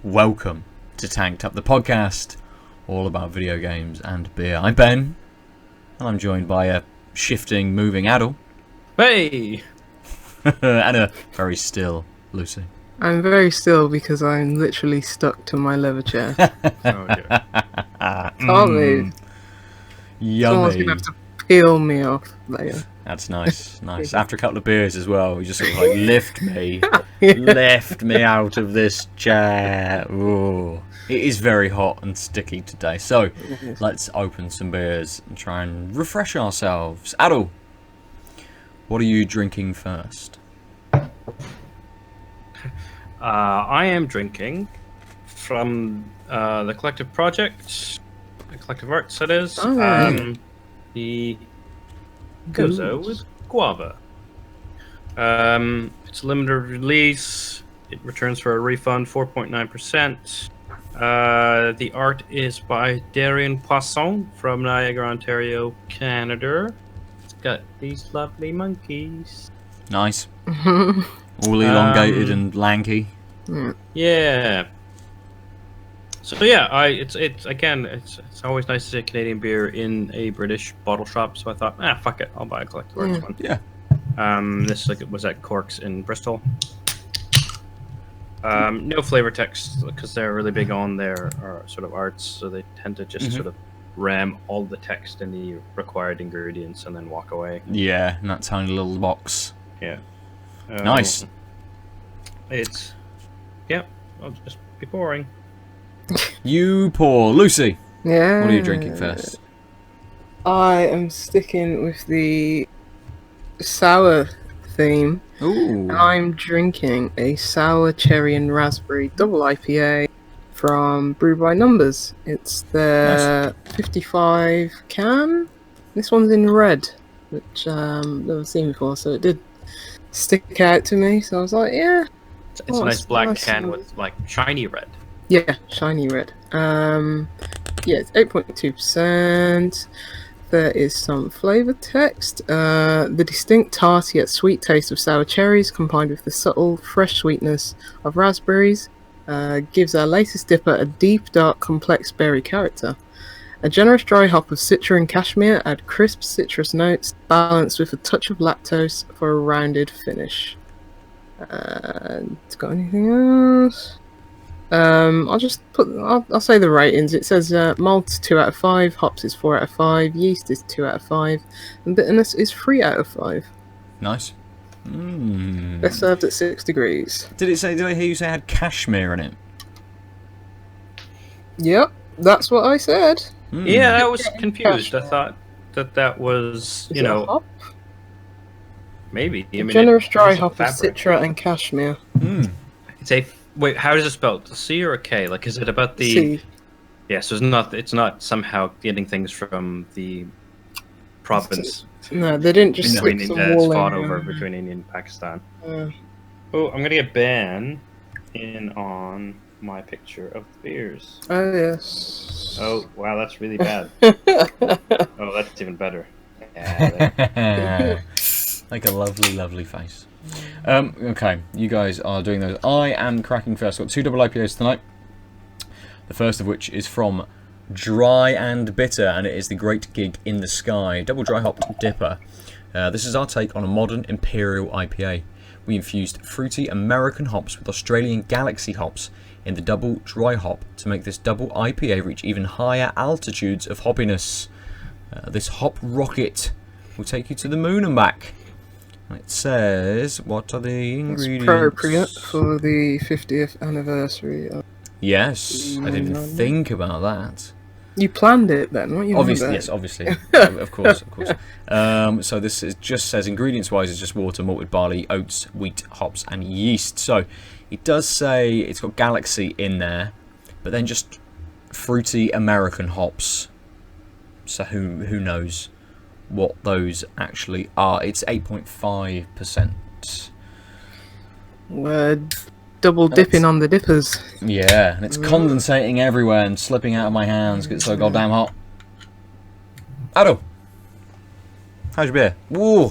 Welcome to Tanked Up, the podcast all about video games and beer. I'm Ben, and I'm joined by a shifting, moving Aadil. Hey! And a very still Lucy. I'm very still because I'm literally stuck to my leather chair. Oh dear. Can't move. Yummy. Someone's going to have to peel me off later. That's nice, nice. After a couple of beers as well, you just sort of like lift me out of this chair. Ooh. It is very hot and sticky today, so let's open some beers and try and refresh ourselves. Aadil, what are you drinking first? I am drinking from the Collective Project, the Collective Arts, that is. Oh. The Gozo with Guava. It's a limited release. It returns for a refund, 4.9%. The art is by Darian Poisson from Niagara, Ontario, Canada. It's got these lovely monkeys. Nice. All elongated and lanky. Yeah. So yeah, it's always nice to see a Canadian beer in a British bottle shop. So I thought, fuck it, I'll buy a Collective Arts one. Yeah. This was at Cork's in Bristol. No flavor text because they're really big on their sort of arts, so they tend to just sort of ram all the text in the required ingredients and then walk away. Yeah, in that tiny little box. Yeah. Nice. I'll just be boring. You poor Lucy. Yeah. What are you drinking first? I am sticking with the sour theme. Ooh. And I'm drinking a sour cherry and raspberry double IPA from Brew By Numbers. It's the 55 can. This one's in red, which I've never seen before, so it did stick out to me. So I was like, yeah. It's a nice black can with like shiny red. Yeah, shiny red. It's 8.2%. There is some flavour text. The distinct tart yet sweet taste of sour cherries combined with the subtle fresh sweetness of raspberries gives our latest dipper a deep, dark, complex berry character. A generous dry hop of citra and cashmere add crisp citrus notes balanced with a touch of lactose for a rounded finish. It's got anything else? I'll say the ratings. It says malt 2 out of 5, hops is 4 out of 5, yeast is 2 out of 5, and bitterness is 3 out of 5. Nice. They're served at 6 degrees. Did I hear you say it had cashmere in it? Yep, that's what I said. Yeah, I was confused. I thought that was, Is it a hop? maybe. Generous dry hop of citra and cashmere. Wait, how does it spell? A C or a K? Like, is it about the? C. Yeah, so it's not somehow getting things from the province. No, they didn't just stick some wool fought in. over between India and Pakistan. Uh, Oh, I'm gonna get ban in on my picture of the beers. oh yes. Oh, wow, that's really bad. Oh, that's even better. Yeah, Like a lovely, lovely face. Okay, you guys are doing those. I am cracking first. I've got 2 double IPAs tonight. The first of which is from Dry and Bitter, and it is the Great Gig in the Sky double dry hopped dipper. This is our take on a modern imperial IPA. We infused fruity American hops with Australian Galaxy hops in the double dry hop to make this double IPA reach even higher altitudes of hoppiness. This hop rocket will take you to the moon and back. It says, what are the ingredients? It's appropriate for the 50th anniversary of... Yes, I didn't even think about that. You planned it then, weren't you? Obviously, yes, obviously. Of course. So this just says, ingredients-wise, it's just water, malted barley, oats, wheat, hops, and yeast. So it does say it's got Galaxy in there, but then just fruity American hops. So who knows what those actually are. It's 8.5%. We're double dipping on the dippers. Yeah, and it's condensating everywhere and slipping out of my hands because it's so goddamn hot. Aadil, how's your beer? Ooh,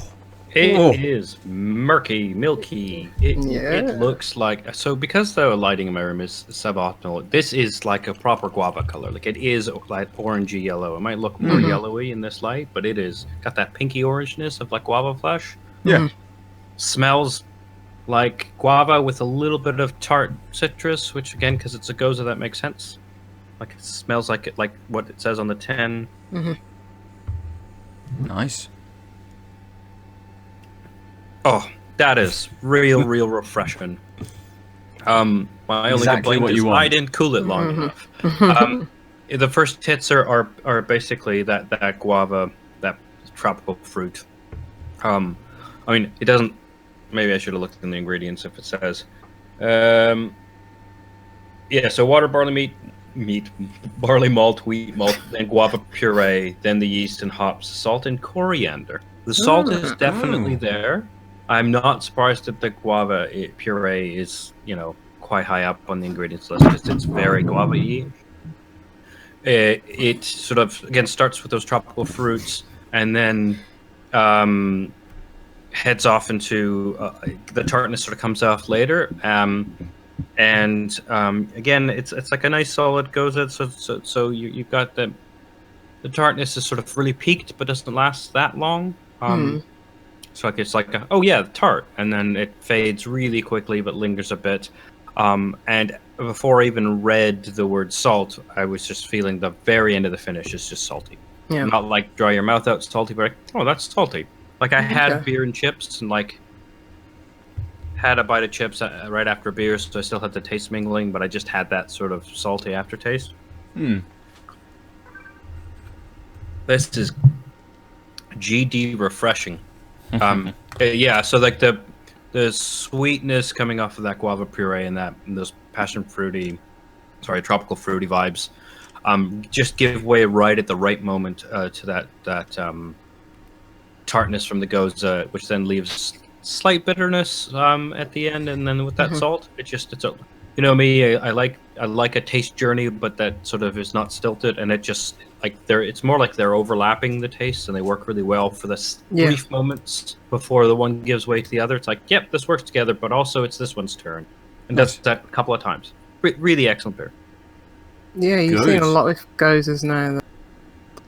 It is murky, milky. It Yeah. looks like so because the lighting in my room is suboptimal. This is like a proper guava color. Like it is like orangey yellow. It might look more yellowy in this light, but it is got that pinky orangeness of like guava flesh. Yeah. Smells like guava with a little bit of tart citrus, which again, because it's a goza, that makes sense. Like it smells like it, like what it says on the tin. Nice. Oh, that is real refreshing. My only Exactly complaint what is you want. I didn't cool it long enough. The first hits are basically that guava, that tropical fruit. I mean, it doesn't. Maybe I should have looked in the ingredients if it says. Yeah, so water, barley barley malt, wheat malt, and guava puree, then the yeast and hops, salt and coriander. The salt is definitely there. I'm not surprised that the guava puree is, quite high up on the ingredients list because it's very guava-y. It sort of, again, starts with those tropical fruits and then heads off into the tartness sort of comes off later. Again, it's like a nice solid goza. So you've got the tartness is sort of really peaked, but doesn't last that long. So it's like tart, and then it fades really quickly, but lingers a bit. And before I even read the word salt, I was just feeling the very end of the finish is just salty. Yeah. Not like dry your mouth out salty, but that's salty. Like I had beer and chips, and like had a bite of chips right after beer, so I still had the taste mingling, but I just had that sort of salty aftertaste. This is GD refreshing. Yeah, so like the sweetness coming off of that guava puree and those tropical fruity vibes, just give way right at the right moment to that tartness from the goza, which then leaves slight bitterness at the end, and then with that salt, it's me. I like a taste journey, but that sort of is not stilted, and it just it's more like they're overlapping the tastes, and they work really well for this brief moments before the one gives way to the other. It's like, yep, this works together, but also it's this one's turn, and does that a couple of times. Really excellent beer. Yeah, you're seeing a lot of gozas now that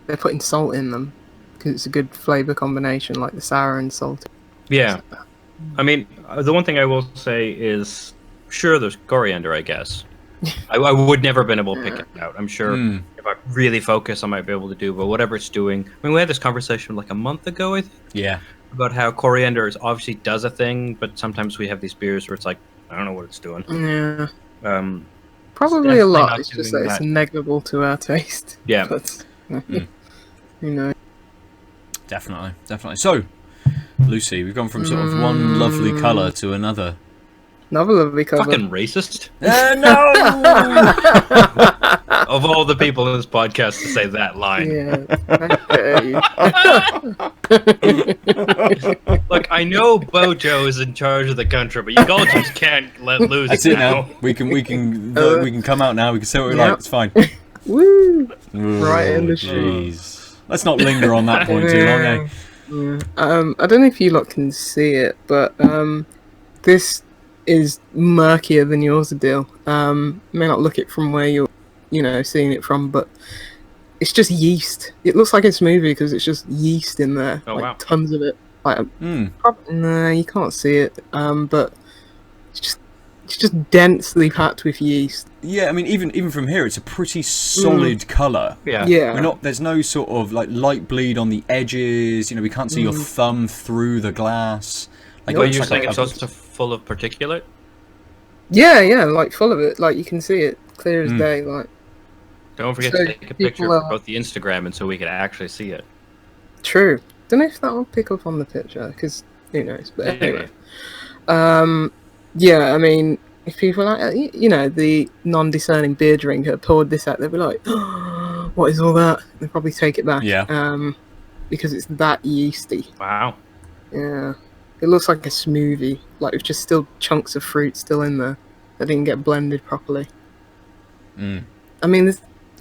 they're putting salt in them because it's a good flavor combination, like the sour and salty. Yeah, I mean, the one thing I will say is, sure, there's coriander, I guess. I would never have been able to pick it out. I'm sure if I really focus, I might be able to do. But whatever it's doing, I mean, we had this conversation like a month ago, I think. Yeah. About how coriander obviously does a thing, but sometimes we have these beers where it's like, I don't know what it's doing. Yeah. It's Probably a lot. not It's just doing that it's that. negligible to our taste. Yeah. But, who knows? Definitely. So, Lucy, we've gone from sort of one lovely colour to another. Another lovely cover. Fucking racist. No! Of all the people in this podcast to say that line. Yeah. Look, I know Bojo is in charge of the country, but you all just can't let loose. That's it now. We can come out now. We can say what we like. It's fine. Woo! Ooh, Right in the jeez. Let's not linger on that point too long, eh? Yeah. I don't know if you lot can see it, but this is murkier than yours, Aadil. May not look it from where you're, seeing it from, but it's just yeast. It looks like a smoothie because it's just yeast in there. Oh, wow. Tons of it. No, you can't see it. But it's just densely packed with yeast. Yeah, I mean, even from here, it's a pretty solid colour. Yeah. There's no sort of like light bleed on the edges. We can't see your thumb through the glass. Like, But you're saying it's also full of particulate? Yeah, like full of it. Like you can see it clear as day. Like, Don't forget to take a picture for both the Instagram and so we can actually see it. True. Don't know if that will pick up on the picture because who knows. But anyway, yeah. I mean, if people like the non-discerning beer drinker poured this out, they'd be like, oh, "What is all that?" They'd probably take it back. Yeah. Because it's that yeasty. Wow. Yeah. It looks like a smoothie, like with just still chunks of fruit still in there that didn't get blended properly. I mean,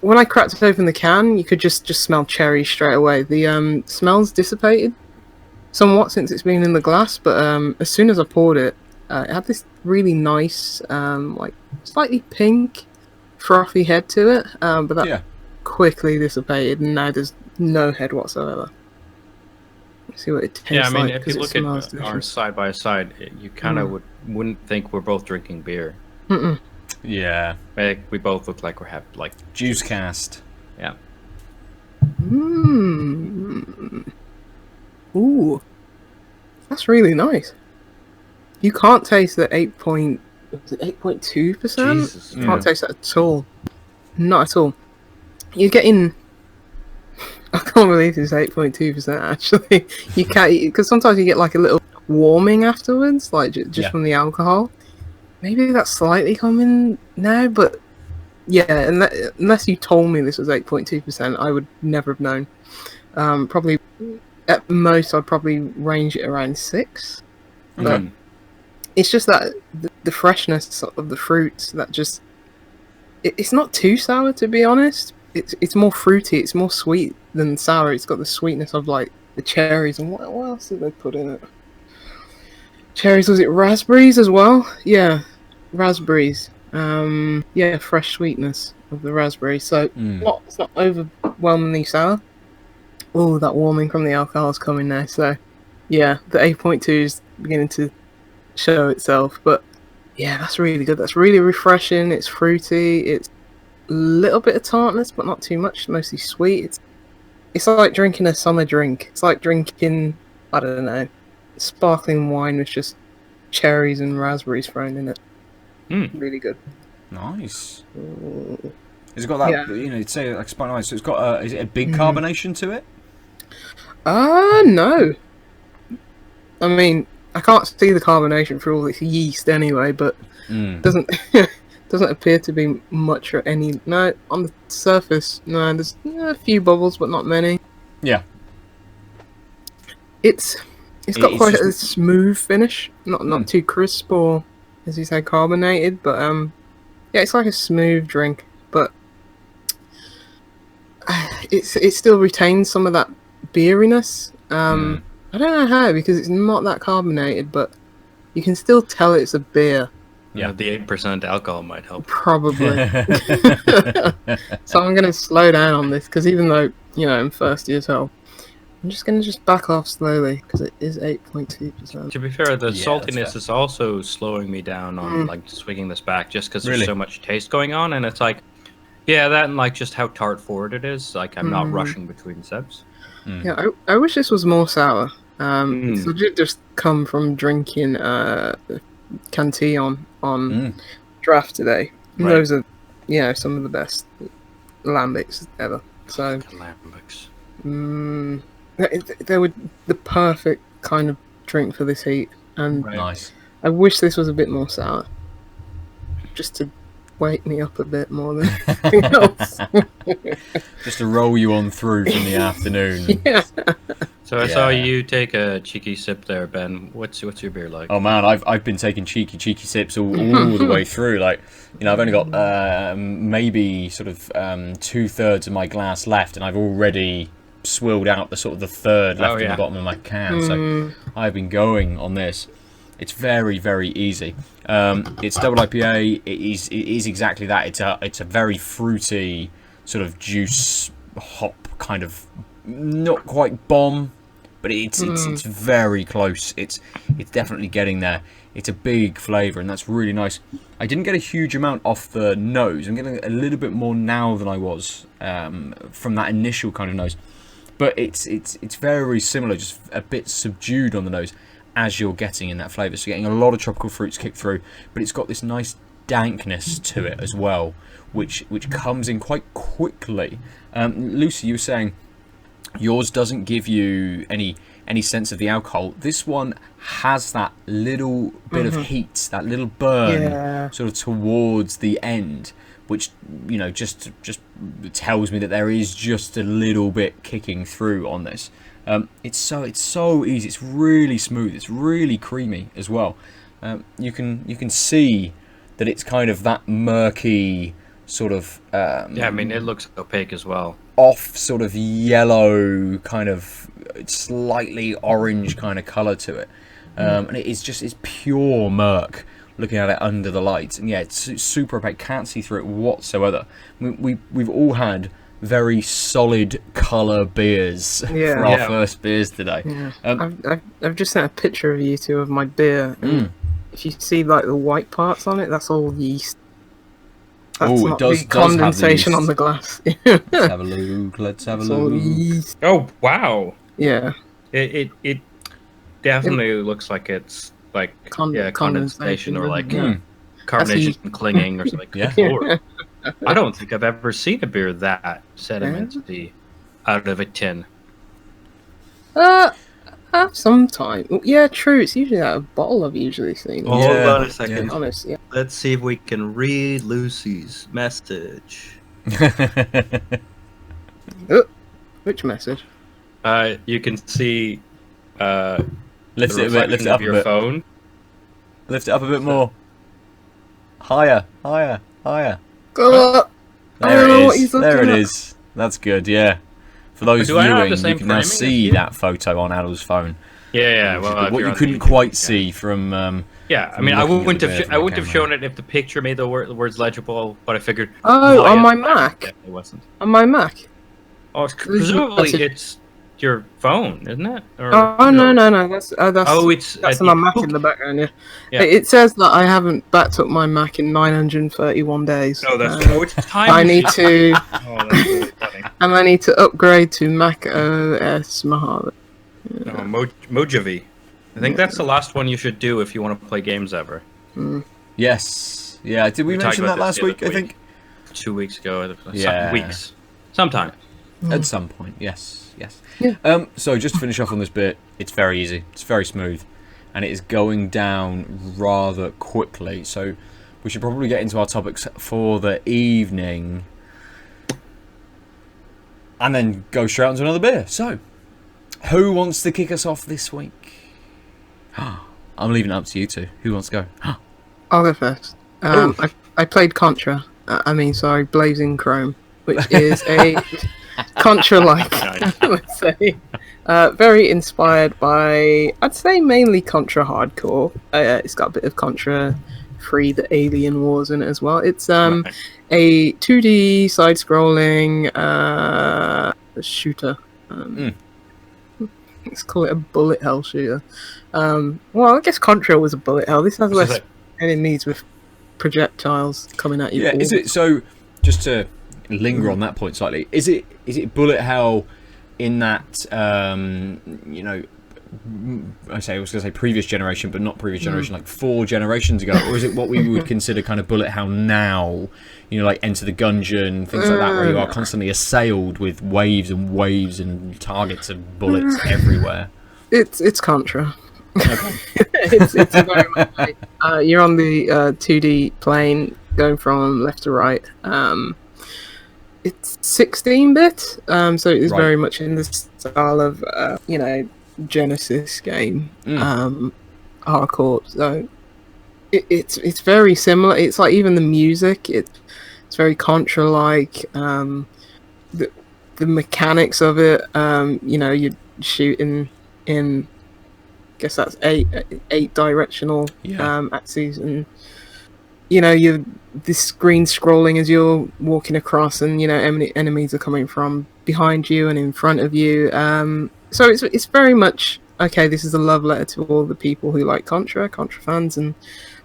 when I cracked open the can, you could just smell cherry straight away. The smell's dissipated. somewhat since it's been in the glass, but as soon as I poured it, it had this really nice, like slightly pink, frothy head to it. But that quickly dissipated, and now there's no head whatsoever. Let's see what it tastes like. Yeah, I mean, like, if you look at our side by side, you kind of wouldn't think we're both drinking beer. Mm-mm. Yeah. We both look like we're having like Juice cast. Yeah. Ooh, that's really nice. You can't taste the 8.2%. You can't taste that at all. Not at all. You're getting. I can't believe it's 8.2%. Actually, you can't, because sometimes you get like a little warming afterwards, like just from the alcohol. Maybe that's slightly coming now, but yeah, unless you told me this was 8.2%, I would never have known. Probably at most, I'd probably range it around 6. But it's just that the freshness of the fruits that just it's not too sour, to be honest. It's more fruity, it's more sweet than sour. It's got the sweetness of like the cherries and what else did they put in it? Cherries, was it raspberries as well? Yeah, raspberries. Yeah, fresh sweetness of the raspberries. So it's not overwhelmingly sour. Oh, that warming from the alcohol is coming now. So yeah, the 8.2 is beginning to show itself. But yeah, that's really good. That's really refreshing. It's fruity. It's a little bit of tartness, but not too much. Mostly sweet. It's like drinking a summer drink. It's like drinking, I don't know, sparkling wine with just cherries and raspberries thrown in it. Really good. Nice. It's got that, you know, you'd say like sparkling wine. So it's got is it a big carbonation to it? No. I mean, I can't see the carbonation for all this yeast anyway, but doesn't appear to be much or any. No, on the surface, no, there's a few bubbles, but not many. Yeah. It's got quite a smooth finish, not too crisp or, as you say, carbonated, but yeah, it's like a smooth drink, but it still retains some of that beeriness. I don't know how, because it's not that carbonated, but you can still tell it's a beer. Yeah, the 8% alcohol might help. Probably. So I'm going to slow down on this, because even though, you know, I'm first year so I'm just going to back off slowly, because it is 8.2%. To be fair, the saltiness is also slowing me down on like swinging this back, just because there's so much taste going on, and it's like, yeah, that and like just how tart forward it is. Like I'm not rushing between sips. Yeah, I wish this was more sour. It's legit just come from drinking Cantillon on draft today. Right. Those are, you know, some of the best lambics ever. So lambics. They were the perfect kind of drink for this heat, and nice. I wish this was a bit more sour, just to wake me up a bit more than anything else. Just to roll you on through from the afternoon. Yeah. So I saw you take a cheeky sip there, Ben. What's your beer like? Oh man, I've been taking cheeky sips all the way through. Like, you know, I've only got maybe sort of 2/3 of my glass left, and I've already swilled out the sort of the third left in the bottom of my can. So I've been going on this. It's very, very easy. It's double IPA. It is exactly that. It's a very fruity sort of juice hop kind of, not quite bomb, but it's very close. It's definitely getting there. It's a big flavour, and that's really nice. I didn't get a huge amount off the nose. I'm getting a little bit more now than I was from that initial kind of nose. But it's very similar, just a bit subdued on the nose as you're getting in that flavour. So you're getting a lot of tropical fruits kick through, but it's got this nice dankness to it as well, which comes in quite quickly. Lucy, you were saying yours doesn't give you any sense of the alcohol. This one has that little bit of heat, that little burn sort of towards the end, which, you know, just tells me that there is just a little bit kicking through on this. It's so easy. It's really smooth. It's really creamy as well. You can see that it's kind of that murky sort of Yeah, I mean, it looks opaque as well. off sort of yellow kind of slightly orange kind of color to it, and it's pure murk looking at it under the lights. And yeah, it's super opaque, can't see through it whatsoever. We've all had very solid color beers for our first beers today. I've just sent a picture of you two of my beer, and if you see like the white parts on it, that's all yeast. That's Oh, it not does the condensation have on the glass. Let's have a look. Let's have a It's all look. yeast. Oh, wow. Yeah. It definitely looks like it's like condensation or like carbonation clinging or something. Yeah. Lord. I don't think I've ever seen a beer that sedimenty out of a tin. Sometime. Yeah, true. It's usually out of a bottle I've usually seen. Oh, Yeah, hold on a second. Honest, yeah. Let's see if we can read Lucy's message. Which message? You can see Lift the it a bit. Lift reflection it up of a your bit. phone. Lift it up a bit more. Higher, higher, higher. I don't know what he's looking There it at. is. That's good. Yeah. For those Do I not have the viewing, same you can now framing as see you? that photo on Adil's phone. Yeah. Well, if What you're you on couldn't YouTube, quite see from. Yeah, I mean, I looking at wouldn't the have. beer from I the wouldn't have camera. shown it if the picture made the words legible, but I figured. Oh, on my it Mac. wasn't. On my Mac. Oh, presumably it's your phone, isn't it? Or, Oh no. That's it's my Mac in the background. Yeah. Yeah. It says that I haven't backed up my Mac in 931 days. No, that's it's time. I need to, Oh, that's really funny. and I need to upgrade to Mac OS Mojave. Mojave. I think that's the last one you should do if you want to play games ever. Yes. Yeah. Did we We mention talked that about this last the other week? I think 2 weeks ago. Yeah. Weeks. Sometime. at some point. Yes. Yes. Yeah. So just to finish off on this bit, it's very easy. It's very smooth, and it is going down rather quickly. So we should probably get into our topics for the evening, and then go straight on to another beer. So, who wants to kick us off this week? I'm leaving it up to you two. Who wants to go? I'll go first. I played Contra. Blazing Chrome, which is a Contra-like, let's say. Very inspired by, I'd say, mainly Contra hardcore. It's got a bit of Contra Free the Alien Wars in it as well. It's a 2D side-scrolling shooter. Let's call it a bullet hell shooter. Well, I guess Contra was a bullet hell. This has less enemies with projectiles coming at you. Yeah, is it so? Just to linger on that point slightly, is it bullet hell in that I was going to say previous generation, but not previous generation, like 4 generations ago, or is it what we would consider kind of bullet hell now? Like Enter the Gungeon, things like that, where you are constantly assailed with waves and waves and targets of bullets everywhere. It's Contra. Okay. it's very much like, you're on the 2D plane going from left to right. It's 16-bit, so it is very much in the style of Genesis game, hardcore. So it's very similar. It's like even the music, it's very Contra-like. The mechanics of it, you're shooting in, I guess that's eight directional axes, and this screen scrolling as you're walking across, and enemies are coming from behind you and in front of you. So it's very much okay. This is a love letter to all the people who like Contra fans,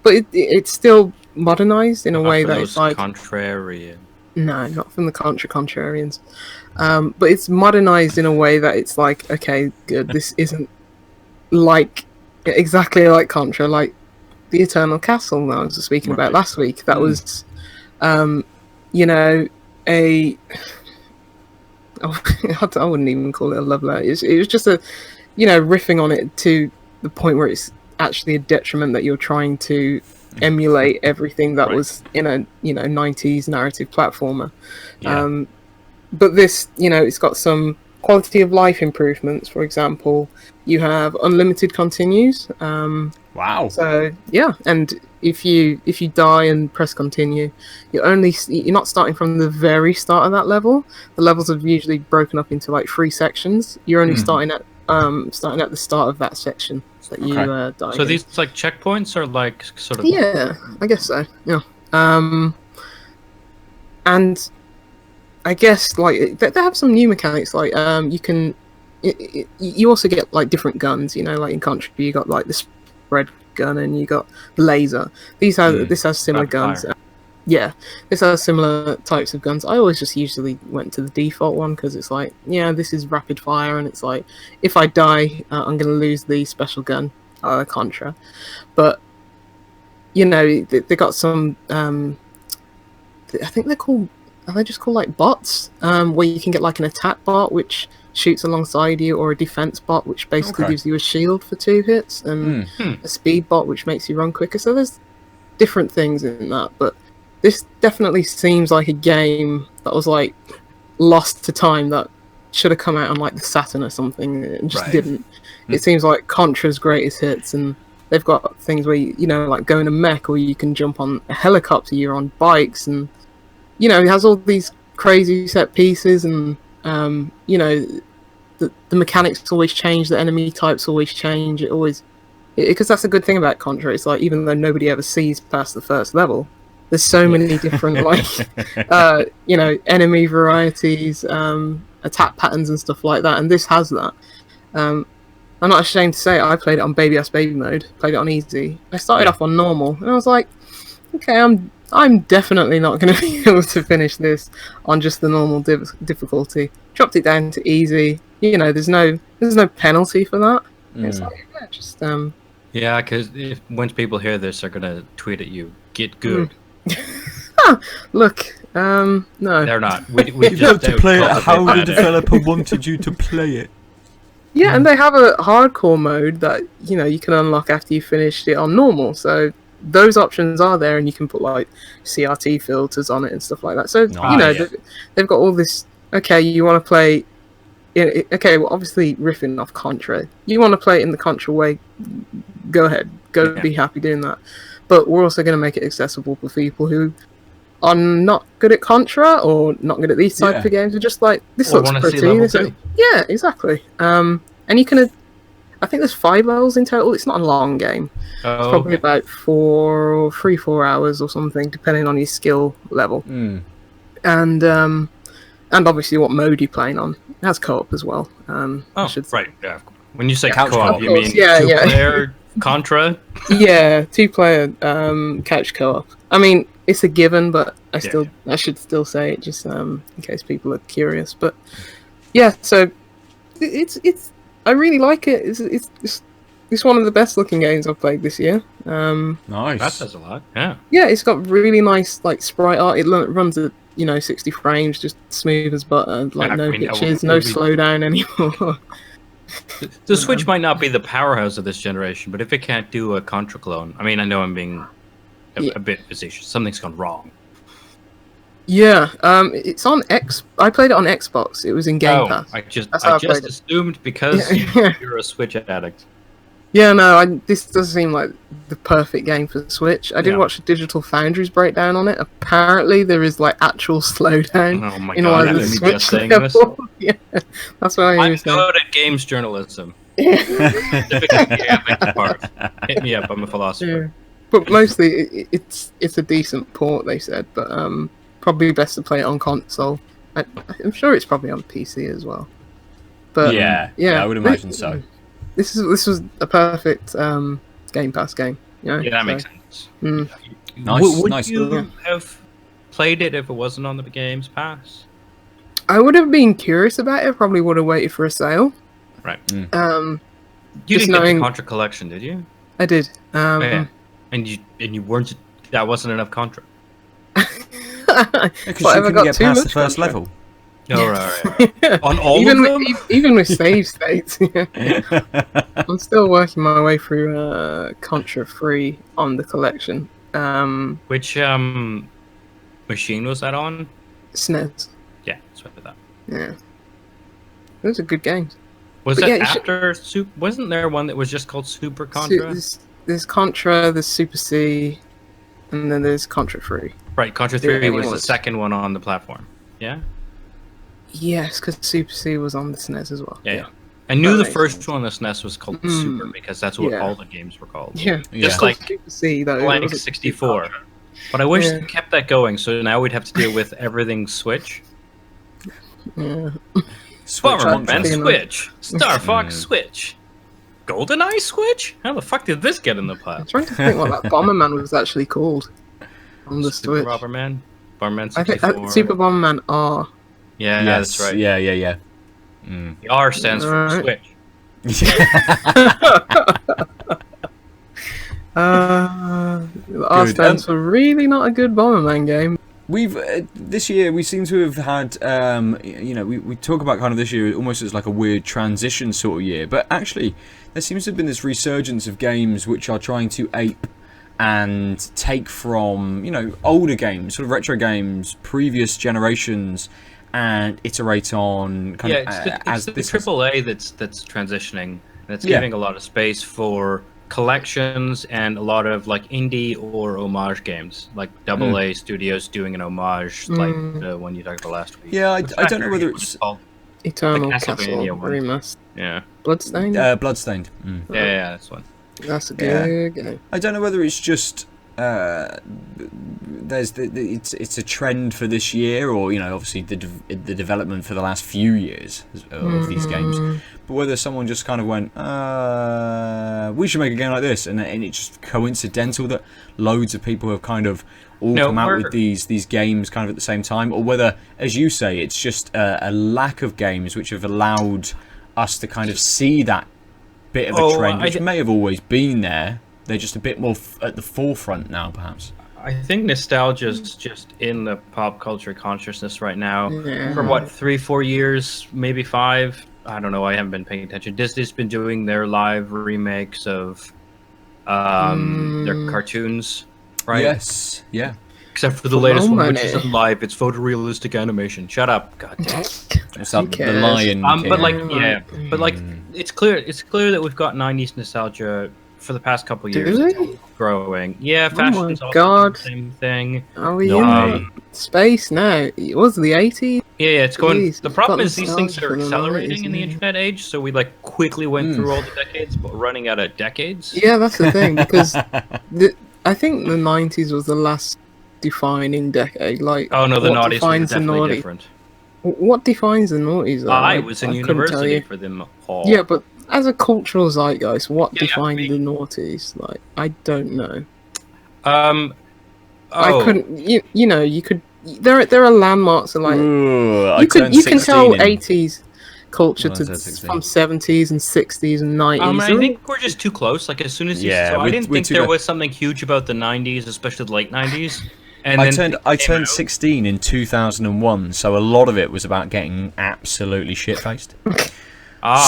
but it's still modernized in a way that it's like contrarian. No, not from the contrarians. But it's modernized in a way that it's like, okay, good. This isn't like exactly like Contra, like the Eternal Castle that I was speaking about last week. That was, I wouldn't even call it a love letter. It was just a, riffing on it to the point where it's actually a detriment that you're trying to emulate everything that was in a 90s narrative platformer. But this, it's got some quality of life improvements. For example, you have unlimited continues, Wow. So yeah, and if you die and press continue, you're not starting from the very start of that level. The levels are usually broken up into like 3 sections. You're only starting at the start of that section that you die. So in. these like checkpoints are like sort of. Yeah, I guess so. Yeah. And I guess like they have some new mechanics. Like you can. You also get like different guns. You know, like in Contra, you got like the spread gun and you got the laser. This has similar guns. Yeah, this has similar types of guns. I always just usually went to the default one because it's like, yeah, this is rapid fire, and it's like if I die, I'm gonna lose the special gun, Contra. But you know, they got some. I think are they just called like bots? Where you can get like an attack bot which shoots alongside you, or a defense bot which basically gives you a shield for 2 hits, and a speed bot which makes you run quicker. So there's different things in that, but this definitely seems like a game that was like lost to time, that should have come out on like the Saturn or something, and just didn't. It seems like Contra's greatest hits, and they've got things where you know, like go in a mech, or you can jump on a helicopter, you're on bikes, and you know, it has all these crazy set pieces, and you know, the mechanics always change, the enemy types always change. Because that's a good thing about Contra. It's like, even though nobody ever sees past the first level, there's so many different like you know, enemy varieties, attack patterns and stuff like that, and this has that. I'm not ashamed to say it, I played it on baby ass baby mode, played it on easy. I started off on normal, and I was like, okay, I'm definitely not going to be able to finish this on just the normal difficulty. Dropped it down to easy. You know, there's no penalty for that. It's like, yeah, just Yeah, because once people hear this, they're gonna tweet at you. Get good. Look, no, They're not. We You've got to play it how the developer wanted you to play it. Yeah, and they have a hardcore mode that, you know, you can unlock after you finished it on normal. So those options are there, and you can put like CRT filters on it and stuff like that. So you know, they've got all this. Okay, you want to play. Okay, well, obviously riffing off Contra. You want to play it in the Contra way? Go ahead, be happy doing that. But we're also going to make it accessible for people who are not good at Contra, or not good at these type of games. Are just like, this looks pretty. Yeah, exactly. And you can. I think there's 5 levels in total. It's not a long game. It's probably about 3-4 hours or something, depending on your skill level. And obviously what mode you're playing on. It has co-op as well. Right. Yeah. When you say couch co-op, you mean two-player Contra? Yeah, 2-player couch co-op. I mean, it's a given, but I should still say it just in case people are curious. But yeah, so it's I really like it. It's one of the best looking games I've played this year. Nice. That says a lot. Yeah. Yeah, it's got really nice like sprite art. It runs at 60 frames, just smooth as butter. Like no pitches, no slowdown anymore. The Switch might not be the powerhouse of this generation, but if it can't do a Contra clone, I mean, I know I'm being a bit facetious. Something's gone wrong. Yeah, it's on I played it on Xbox. It was in Game Pass. I just assumed because you're a Switch addict. Yeah, no, this does seem like the perfect game for Switch. I did watch a Digital Foundry's breakdown on it. Apparently, there is like actual slowdown in one of the Switch level. Yeah, that's what I was saying. I'm good at games journalism. Specifically, part. Hit me up. I'm a philosopher. Yeah. But mostly, it's a decent port, they said. But probably best to play it on console. I'm sure it's probably on PC as well. But yeah, I would imagine so. This was a perfect Game Pass game. Yeah, that makes sense. Nice. Would you have played it if it wasn't on the Games Pass? I would have been curious about it. Probably would have waited for a sale. Right. You didn't get the Contra collection, did you? I did. And you weren't. That wasn't enough Contra. Because you couldn't get past the first level. Oh, right. On all of them? Even with save states. I'm still working my way through Contra 3 on the collection. Which machine was that on? SNES. Yeah, that's what I thought. Yeah. Those are good games. Was it after Super? Wasn't there one that was just called Super Contra? there's Contra, there's Super C, and then there's Contra 3. Right, Contra 3 Yeah, was it the was. second one on the platform. Yeah? Yes, because Super C was on the SNES as well. Yeah. I knew That the makes first sense. one on the SNES was called Mm. Super because that's what Yeah. all the games were called. Yeah. Just Yeah. like Super C though. it Blank wasn't 64. But I wish Yeah. they kept that going, so now we'd have to deal with everything Switch. Yeah. Switch Bomberman Contra. Switch. Star Fox Mm. Switch. GoldenEye Switch? How the fuck did this get in the I'm plat? trying to think what that Bomberman was actually called on the Super Switch. Bomberman? Bomberman I think 64. Super Bomberman R. Yeah, Yes. that's right. Yeah. Yeah. Mm. The R stands for Alright. Switch. The R Good. stands for really not a good Bomberman game. We've this year we seem to have had you know, we talk about kind of this year almost as like a weird transition sort of year, but actually there seems to have been this resurgence of games which are trying to ape and take from, you know, older games, sort of retro games, previous generations, and iterate on kind Yeah, of it's the this has- AAA that's transitioning. And it's Yeah. giving a lot of space for collections and a lot of like indie or homage games, like AA studios doing an homage, like the one you talked about last week. Yeah, I The don't know Factory, whether what's it's it called? Eternal The Castle Castlevania one. remaster. Yeah, Bloodstained? Bloodstained. Mm. yeah, that's one. That's a good game. I don't know whether it's just there's it's a trend for this year, or, you know, obviously the development for the last few years of these games, but whether someone just kind of went, we should make a game like this, and it's just coincidental that loads of people have kind of all come out with these games kind of at the same time, or whether, as you say, it's just a lack of games which have allowed us to kind of see that bit of a trend which may have always been there. They're just a bit more at the forefront now, perhaps. I think nostalgia's just in the pop culture consciousness right now. Yeah. For what, 3-4 years, maybe 5? I don't know. I haven't been paying attention. Disney's been doing their live remakes of their cartoons, right? Yes. Yeah. Except for the latest one, which money. isn't live. It's photorealistic animation. Shut up. God damn. It's that, the cares? Lion King. But like, yeah, but like, it's clear that we've got 90s nostalgia for the past couple years. Do It's we? growing. Yeah, Oh my fashion's also God. the same thing. Are we No. in space now? It was the 80s? Yeah, it's going. Jeez, The we've problem got is these things nostalgia are for the accelerating in the 90s, internet age, so we like quickly went through all the decades, but running out of decades. Yeah, that's the thing, because I think the 90s was the last defining decade. Like, Oh no, the what naughties were defines the definitely naughty? different. What defines the noughties? Though? I Like, was in I couldn't tell university you. for them all. Yeah, but as a cultural zeitgeist, what Yeah, yeah, defined me. the noughties? Like, I don't know. Oh, I couldn't. You know, you could. There are landmarks of like Ooh, I you turned can 16 tell in- 80s culture Well, I to said 16. from 70s and 60s and 90s. I think we're just too close. Like as soon as you, Yeah, so I we're- didn't we're think too there close. was something huge about the '90s, especially the late '90s. And I then turned things came out. 16 in 2001, so a lot of it was about getting absolutely shit-faced.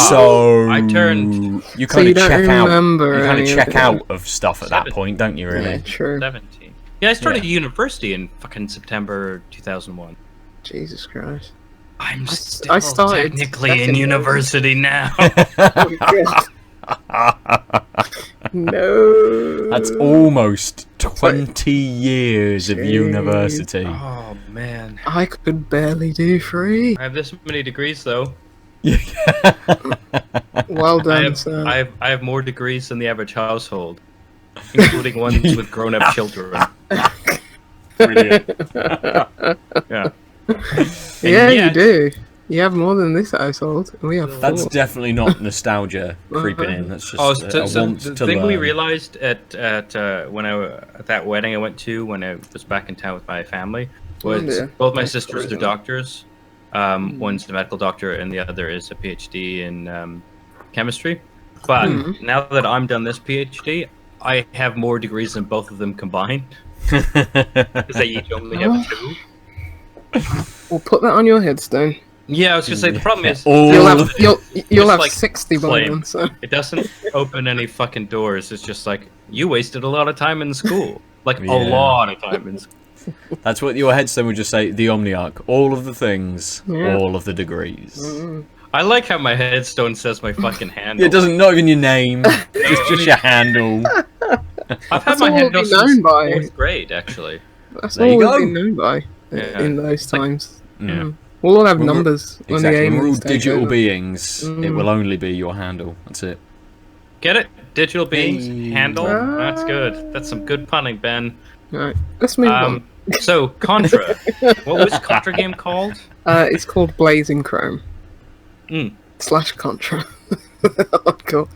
So I turned you So kind you of don't check out. remember You kind of any of check it. out of stuff at that 17. point, don't you? Really? Yeah, true. 17. Yeah, I started university in fucking September 2001. Jesus Christ. I'm I still started technically in second year. university now. Oh, God. No. That's almost 20 years of Jeez. university. Oh man, I could barely do 3. I have this many degrees though. Well I done, have, sir. I have more degrees than the average household, including ones with grown-up children. Brilliant. Yeah. Yeah, yet- you do. You have more than this household. We have That's 4. definitely not nostalgia creeping in. That's just Oh, a so want the to thing we learn. realized at that wedding I went to when I was back in town with my family was dear. both my That's sisters are tourism. doctors. One's a medical doctor and the other is a PhD in chemistry. But now that I'm done this PhD, I have more degrees than both of them combined because they each only have 2. We'll put that on your headstone. Yeah, I was gonna say the problem is All You'll of have you'll have like 60 by flame. then. So it doesn't open any fucking doors. It's just like you wasted a lot of time in school, like Yeah. a lot of time in school. That's what your headstone would just say. The Omniarch. All of the things. Yeah. All of the degrees. I like how my headstone says my fucking handle. Yeah, it doesn't. Not even your name. just your handle. I've had That's my all we've handle been known since by. 4th grade, actually. That's There all you we've go. been known by Yeah. in those It's like- times. Yeah. We'll all have When we're- numbers when Exactly. the When we're all aliens take digital over. beings, it will only be your handle. That's it. Get it? Digital beings, Hey. handle. That's good. That's some good punning, Ben. Right, let's move on. So, Contra. What was Contra game called? It's called Blazing Chrome Mm. / Contra. Oh god,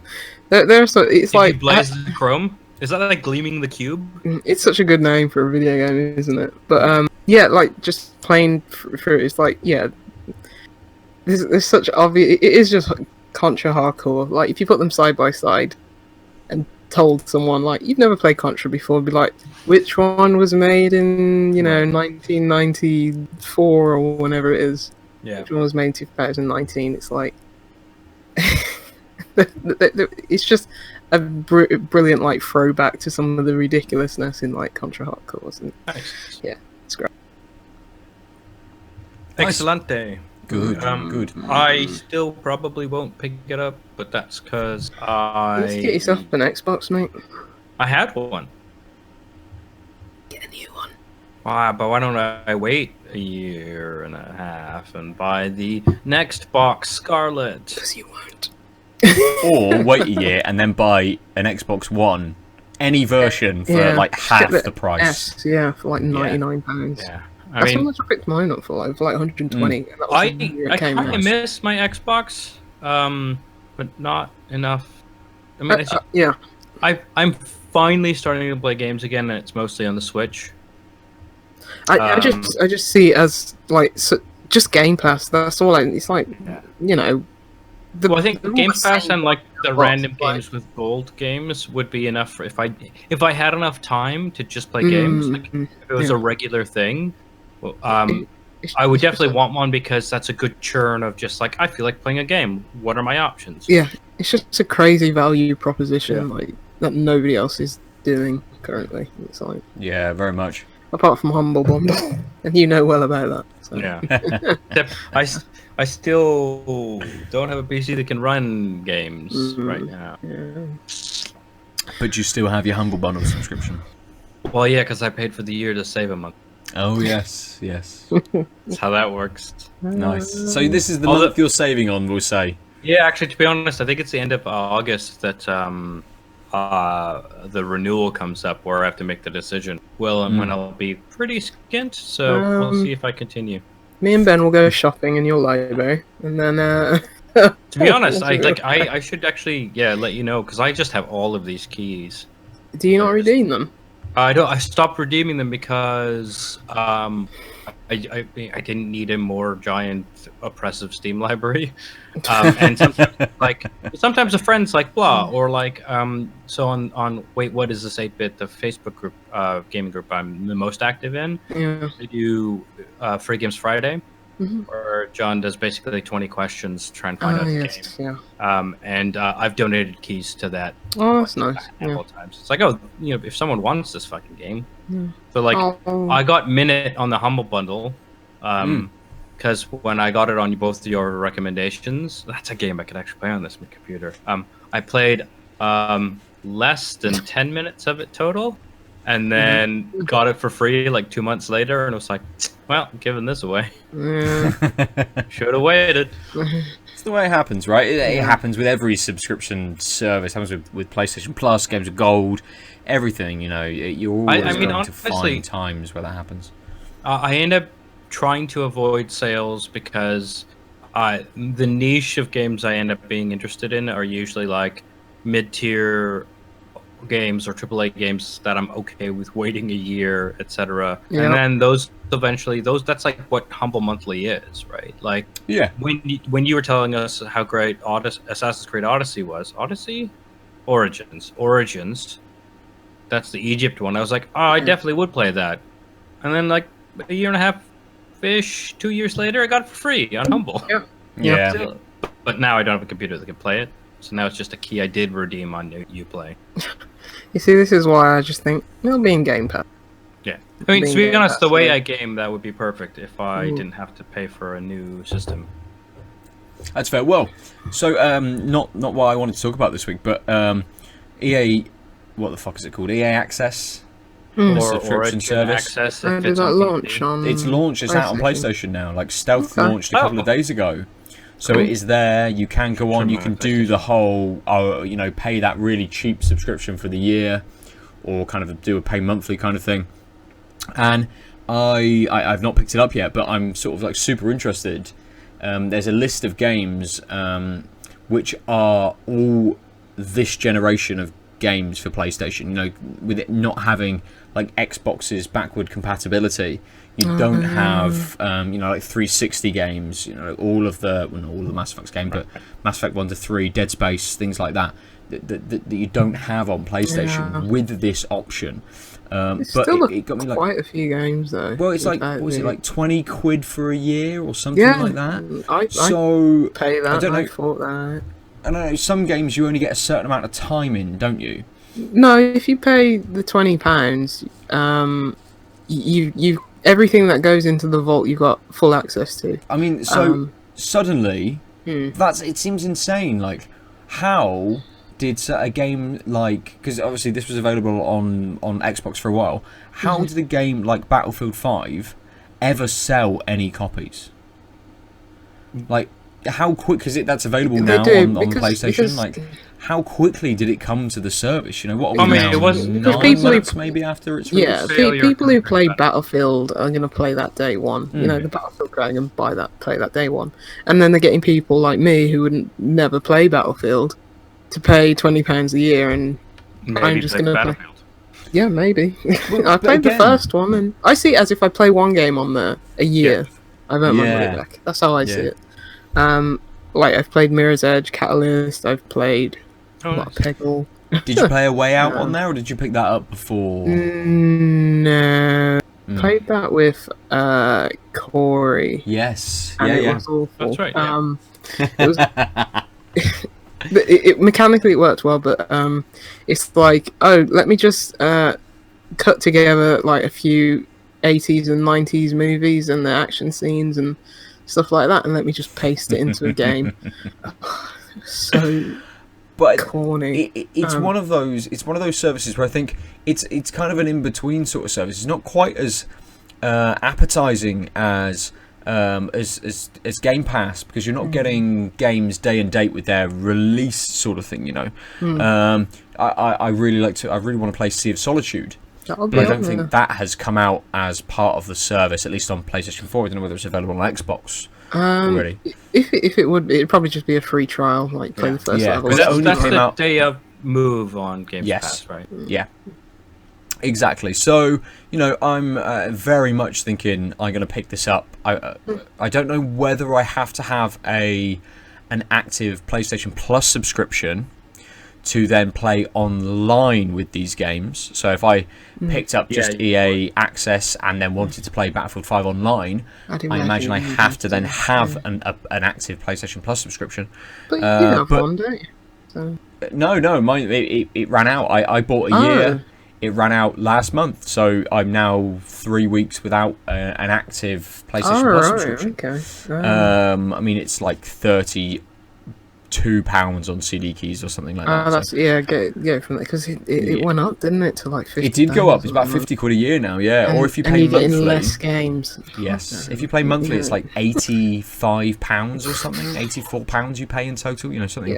it's Did like you blaze the chrome? Is that like gleaming the cube? it's such a good name for a video game, isn't it? But yeah, like just playing through it's like there's such obvious. It is just Contra hardcore. Like if you put them side by side and told someone like you've never played Contra before, be like, which one was made in 1994 or whenever it is? Yeah. Which one was made in 2019? It's like it's just a brilliant like throwback to some of the ridiculousness in like Contra hardcores. And Nice. yeah, it's great. Excellente. Good. Good. I still probably won't pick it up, but that's because Let's get yourself an Xbox, mate. I had one. Get a new one. But why don't I wait a year and a half and buy the next box Scarlet? Because you won't. Or wait a year and then buy an Xbox One, any version for like half Get the price. S, for like £99. Yeah. That's how much I picked mine up for, like 120. And that was the year I it came kind out. of miss my Xbox, but not enough. I mean, Yeah. I'm finally starting to play games again, and it's mostly on the Switch. I just see it as like just Game Pass. That's all. It's like Well, I think they're all Game the Pass same and like the box, random like- games with gold games would be enough for if I had enough time to just play games. Like if it was a regular thing, well, I would definitely want one because that's a good churn of just like I feel like playing a game. What are my options? Yeah, it's just a crazy value proposition like that nobody else is doing currently. It's like Yeah, very much. apart from Humble Bundle, and you know well about that. So. Yeah. I still don't have a PC that can run games right now. Yeah. But you still have your Humble Bundle subscription. Well, yeah, because I paid for the year to save a month. Oh yes, yes. That's how that works. Nice. So this is the Although- month you're saving on, we'll say. Yeah, actually, to be honest, I think it's the end of August that the renewal comes up where I have to make the decision. Well, and when I'll be pretty skint, so we'll see if I continue. Me and Ben will go shopping in your library, and then. To be honest, I should actually let you know because I just have all of these keys. Do you not redeem them? I stopped redeeming them because I didn't need a more giant oppressive Steam library, and sometimes a friend's like blah or like so on wait, what is this 8-bit, the Facebook group gaming group I'm the most active in. Yeah. I do Free Games Friday, where John does basically 20 questions to try and find out the game. Yeah. And I've donated keys to that Oh, that's nice. a Yeah. couple times. It's like, oh, if someone wants this fucking game. So like, Oh. I got Minute on the Humble Bundle, because when I got it on both your recommendations, that's a game I could actually play on this computer. I played less than 10 minutes of it total, and then got it for free like 2 months later, and it was like, well, I'm giving this away. Yeah. Should have waited. It's the way it happens, right? It happens with every subscription service. It happens with PlayStation Plus, games of gold, everything. You're always going to honestly, find times where that happens. I end up trying to avoid sales because the niche of games I end up being interested in are usually like mid-tier games or AAA games that I'm okay with waiting a year, etc. Yeah. And then those eventually that's like what Humble Monthly is, right? Like when you were telling us how great Assassin's Creed Odyssey was, Origins, that's the Egypt one. I was like, oh, I definitely would play that. And then like a year and a half ish, 2 years later, I got it for free on Humble. Yeah. But now I don't have a computer that can play it. So now it's just a key I did redeem on Uplay. You see, this is why I just think it'll be in Game Pass. Yeah. I mean, to be Being honest, the way Game I game, that would be perfect if I didn't have to pay for a new system. That's fair. Well, so not what I wanted to talk about this week, but EA what the fuck is it called? EA Access. Hmm. The Or subscription Origin service. access How if did it's that on launch PC. on? Its launch is out on PlayStation now. Like Stealth Okay. launched a couple of days ago, so it is there. You can go on. You can do the whole, pay that really cheap subscription for the year, or kind of do a pay monthly kind of thing. And I've not picked it up yet, but I'm sort of like super interested. There's a list of games which are all this generation of games for PlayStation. With it not having like Xbox's backward compatibility, you don't have like 360 games. All of the not all of the Mass Effect games, but Mass Effect 1 to 3, Dead Space, things like that you don't have on PlayStation with this option. But still it got me like quite a few games though. well, it's like what was it like 20 quid for a year or something like that? I pay that. I don't know. I thought that. I don't know. Some games you only get a certain amount of time in, don't you? No, if you pay the £20, you everything that goes into the vault you got full access to. I mean, suddenly it seems insane. Like, how did a game like, because obviously this was available on Xbox for a while, how did a game like Battlefield 5 ever sell any copies? Like, how quick, because that's available now on PlayStation, like, how quickly did it come to the service? What are we now, it was 9 months maybe after its release? Yeah, people who play Battlefield are going to play that day one. The Battlefield guy can play that day one. And then they're getting people like me who wouldn't never play Battlefield to pay £20 a year, and Maybe I'm just going to play. Battlefield. Yeah, maybe. Well, I played the again- first one, and I see it as if I play one game on there a year, I've earned my money Yeah. back. That's how I Yeah. see it. Like I've played Mirror's Edge, Catalyst. I've played a lot of Peggle. Did you play A Way Out on there, or did you pick that up before? No, played that with Corey. Yes. And it Yeah. was awful. That's right, yeah. It was. It mechanically it worked well, but it's like, oh, let me just cut together like a few 80s and 90s movies and the action scenes and stuff like that, and let me just paste it into a game. So But corny. it's one of those. It's one of those services where I think it's kind of an in between sort of service. It's not quite as appetizing as Game Pass, because you're not getting games day and date with their release sort of thing. I really want to play Sea of Solitude. That'll be But I on don't there. think that has come out as part of the service, at least on PlayStation 4. I don't know whether it's available on Xbox already. If it would, it'd probably just be a free trial, like play the first Yeah, level. 'cause it only That's came the out- day of move on Game Yes. Pass, right? Yeah, exactly. So, I'm very much thinking I'm going to pick this up. I don't know whether I have to have an active PlayStation Plus subscription to then play online with these games. So if I picked up just EA Access and then wanted to play Battlefield 5 online, I imagine I have to then have an active PlayStation Plus subscription. But you have but- one, don't you? So. No, mine it ran out. I bought a year. It ran out last month, so I'm now 3 weeks without an active PlayStation Plus subscription. Okay. I mean, it's like £32 on CD keys or something like that. That's go from there, because it went up, didn't it, to like 50. It did go up. It's about 50 quid a year now, yeah. Or if you and pay you're getting monthly, less games. yes. If you play monthly, it's like £85 or something. £84 you pay in total. Something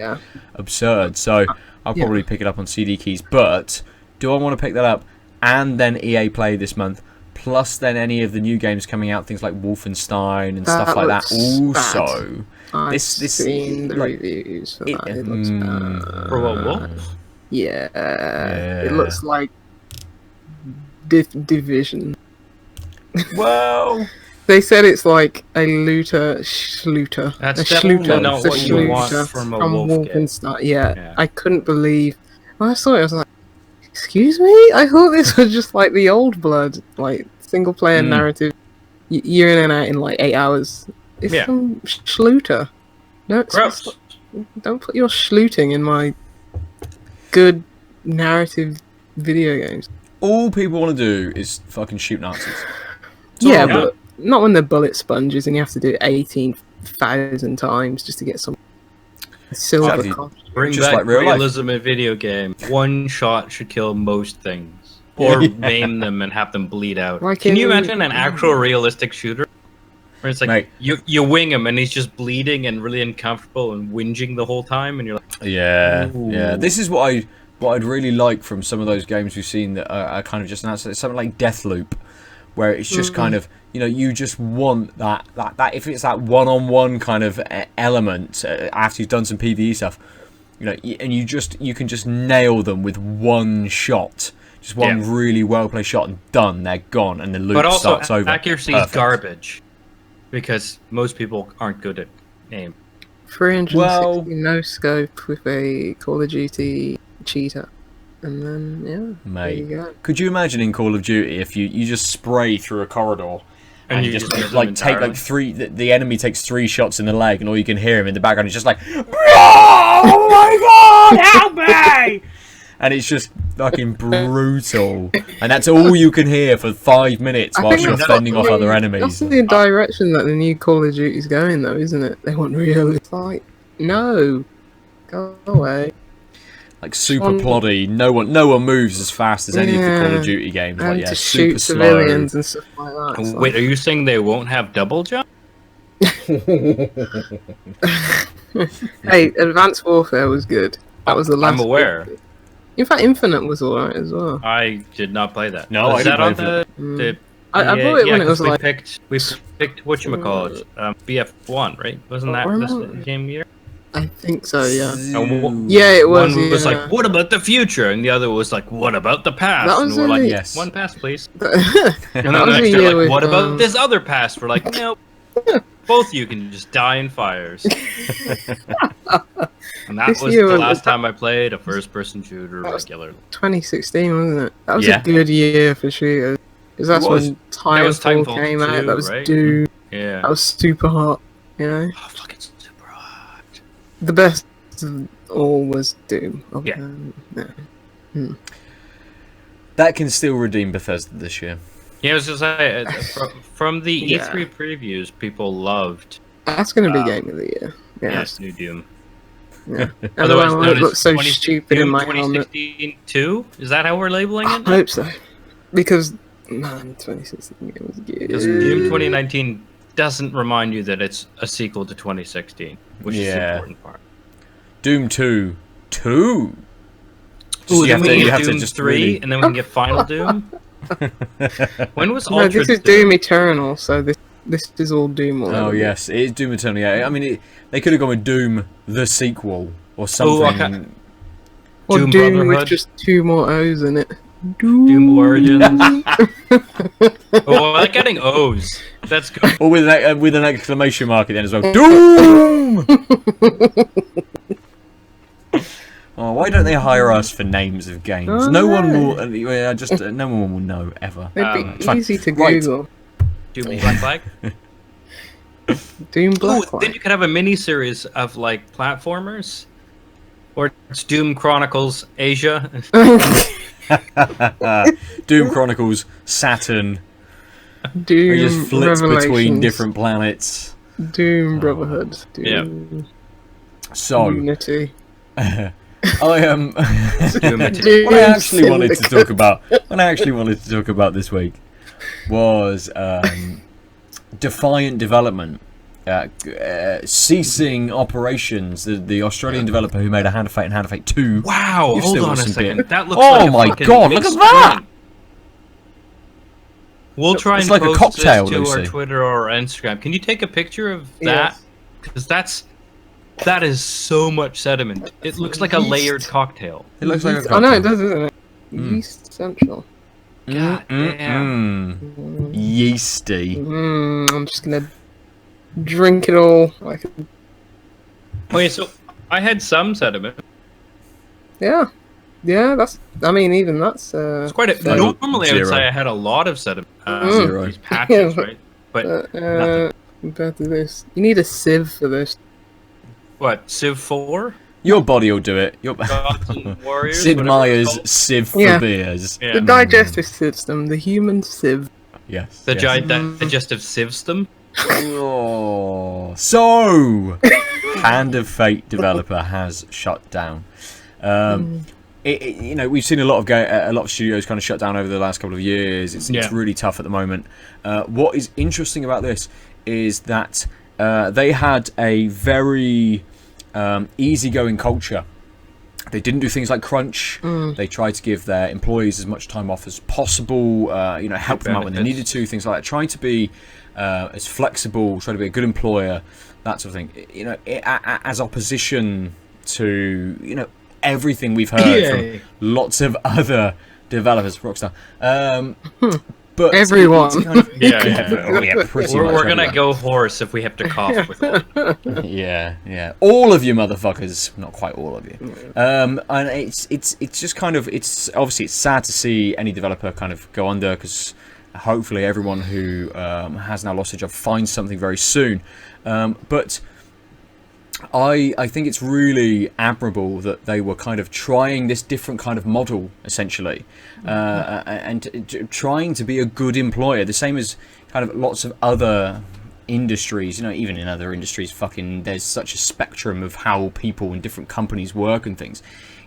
absurd. So I'll probably pick it up on CD keys. But do I want to pick that up and then EA Play this month? Plus, then any of the new games coming out, things like Wolfenstein and stuff like that. looks Also, I've this seen the like, reviews for it- that. It looks bad. For what, Wolf? Yeah, it looks like Division. well, They said it's like a looter schluter. That's a definitely schluter. not It's a what you want schluter from a Wolf game. Wolfenstein. Yeah, Yeah. I couldn't believe. When I saw it, I was like, "Excuse me? I thought this was just like the old Blood, like single player narrative. You're in and out in like 8 hours. It's some schluter. No, Gross. don't put your schluting in my good narrative video games. all people want to do is fucking shoot Nazis. Yeah, but not when they're bullet sponges and you have to do it 18,000 times just to get some. Silver Exactly. cop. Bring Just back like real life. realism in video game. One shot should kill most things, or maim them and have them bleed out. Like Can you in- imagine an actual realistic shooter where it's like Mate. you wing him and he's just bleeding and really uncomfortable and whinging the whole time, and you're like, Yeah, Ooh. yeah. This is what I'd really like from some of those games we've seen that are kind of just announced. It's something like Deathloop, where it's just kind of, you know, you just want that if it's that one-on-one kind of element after you've done some PvE stuff, you know, and you can just nail them with one shot, just one really well placed shot, and done. They're gone, and the loop but also starts over. accuracy is Perfect. garbage because most people aren't good at aim. 360 Well- no scope with a Call of Duty cheater. And then, yeah, Mate, there you go. could you imagine in Call of Duty if you just spray through a corridor and you just miss them like take entirely? like three, the enemy takes 3 shots in the leg, and all you can hear him in the background is just like, oh my god, help me! And it's just fucking brutal, and that's all you can hear for 5 minutes I whilst think you're that's fending off the- other That's enemies. the direction that the new Call of Duty's going, though, isn't it? They want real. It's like, no, go away. Like super ploddy. No one moves as fast as any of the Call Yeah. of Duty games. And Like, yeah, to super shoot slow. civilians and stuff like that. It's Wait, are you saying they won't have double jump? Hey, Advanced Warfare was good. That was the last. I'm aware. In fact, Infinite was alright as well. I did not play that. No, was I that didn't on play the I bought it when it 'cause was we like. picked whatchamacallit, BF1, right? Wasn't that Where this am I? game year? I think so, yeah. And Yeah, it was. one was yeah. like, "What about the future?" and the other was like, "What about the past?" That and was we're like, only- Yes. "One pass, please." And That then was the a next year they're like, with, "What about this other past?" We're like, "Nope." Both you can just die in fires. And that This was year the was- last time I played a first-person shooter That was- regularly. 2016, wasn't it? That was Yeah. a good year for shooters. Because that's It was. when Titanfall Titanfall came out. 2, That was right? Doom. Yeah. That was super hot. You know, Oh, fucking super hot. the best of all was Doom. Yeah. Yeah. That can still redeem Bethesda this year. Yeah, I was just saying, from the Yeah. E3 previews, people loved That's gonna be Game of the Year. Yeah. yes, new Doom. Yeah. And Otherwise I known look as so 20 stupid in Doom my helmet. 2016 2? Is that how we're labeling I it? hope so. Because man, 2016 it was good. Because Doom 2019 doesn't remind you that it's a sequel to 2016, which is the Yeah. important part. Doom 2. 2? Ooh, you then have we to- you get have to Doom just 3, really- and then we can get Final Doom. When was No, Ultra this is Doom Eternal, so this is all Doom. All Oh over. yes, it is Doom Eternal. Yeah, I mean, they could have gone with Doom the sequel or something. okay. Or Doom Doom Brotherhood. with just 2 more O's in it. Doom Origins. Oh, I like getting O's. That's good. Or with an exclamation mark at the end as well. Doom. Oh, why don't they hire us for names of games? Oh, No one no. will. No one will know ever. It'd it's be fine. easy to Right. Google. Doom Black Flag. Doom Ooh, Blacklight. then you could have a mini series of like platformers, or it's Doom Chronicles Asia. Doom Chronicles Saturn. Doom Where you just flips between Revelations, different planets. Doom Brotherhood. Doom So Unity. I am. Doom Doom What I actually wanted to Syndicate. talk about, this week, was Defiant Development ceasing operations. The Australian developer who made a Hand of Fate and Hand of Fate 2. Wow, You've hold still on got a some second. bit- That looks Oh like a my fucking God, look mixed at that! drink. We'll try It's and like a post cocktail, this to our Lucy. Twitter or Instagram. Can you take a picture of Yes. that? Because that is so much sediment. It looks like a layered cocktail. It looks like a I know it cocktail. does, doesn't it? Yeast Central. God damn. Yeasty. I'm just gonna drink it all. Like, Okay, so I had some sediment. yeah, that's. I mean, even that's. It's quite a. Like Normally, I would zero. say I had a lot of sediment. Zero. These patches, right? But nothing. Compared to this, you need a sieve for this. What? Civ 4? Your body will do it. Your Gods and Warriors? Sid whatever it's Meier's called? sieve for Yeah. beers. Yeah. The digestive system, the human sieve. Yes. The yes. digestive system. Oh. So Hand of Fate developer has shut down. You know, we've seen a lot of studios kind of shut down over the last couple of years. It's really tough at the moment. What is interesting about this is that they had a very easygoing culture. They didn't do things like crunch. They tried to give their employees as much time off as possible. You know, help them out when they needed to. Things like that. Trying to be as flexible, trying to be a good employer, that sort of thing. You know, as opposition to, you know, everything we've heard from lots of other developers, Rockstar. But everyone. Pretty much. We're gonna go hoarse if we have to cough with it. Yeah. All of you motherfuckers, not quite all of you. And it's just kind of, it's obviously it's sad to see any developer kind of go under, because hopefully everyone who has now lost a job finds something very soon. But I think it's really admirable that they were kind of trying this different kind of model, essentially, and trying to be a good employer, the same as kind of lots of other industries. You know, even in other industries, there's such a spectrum of how people in different companies work and things.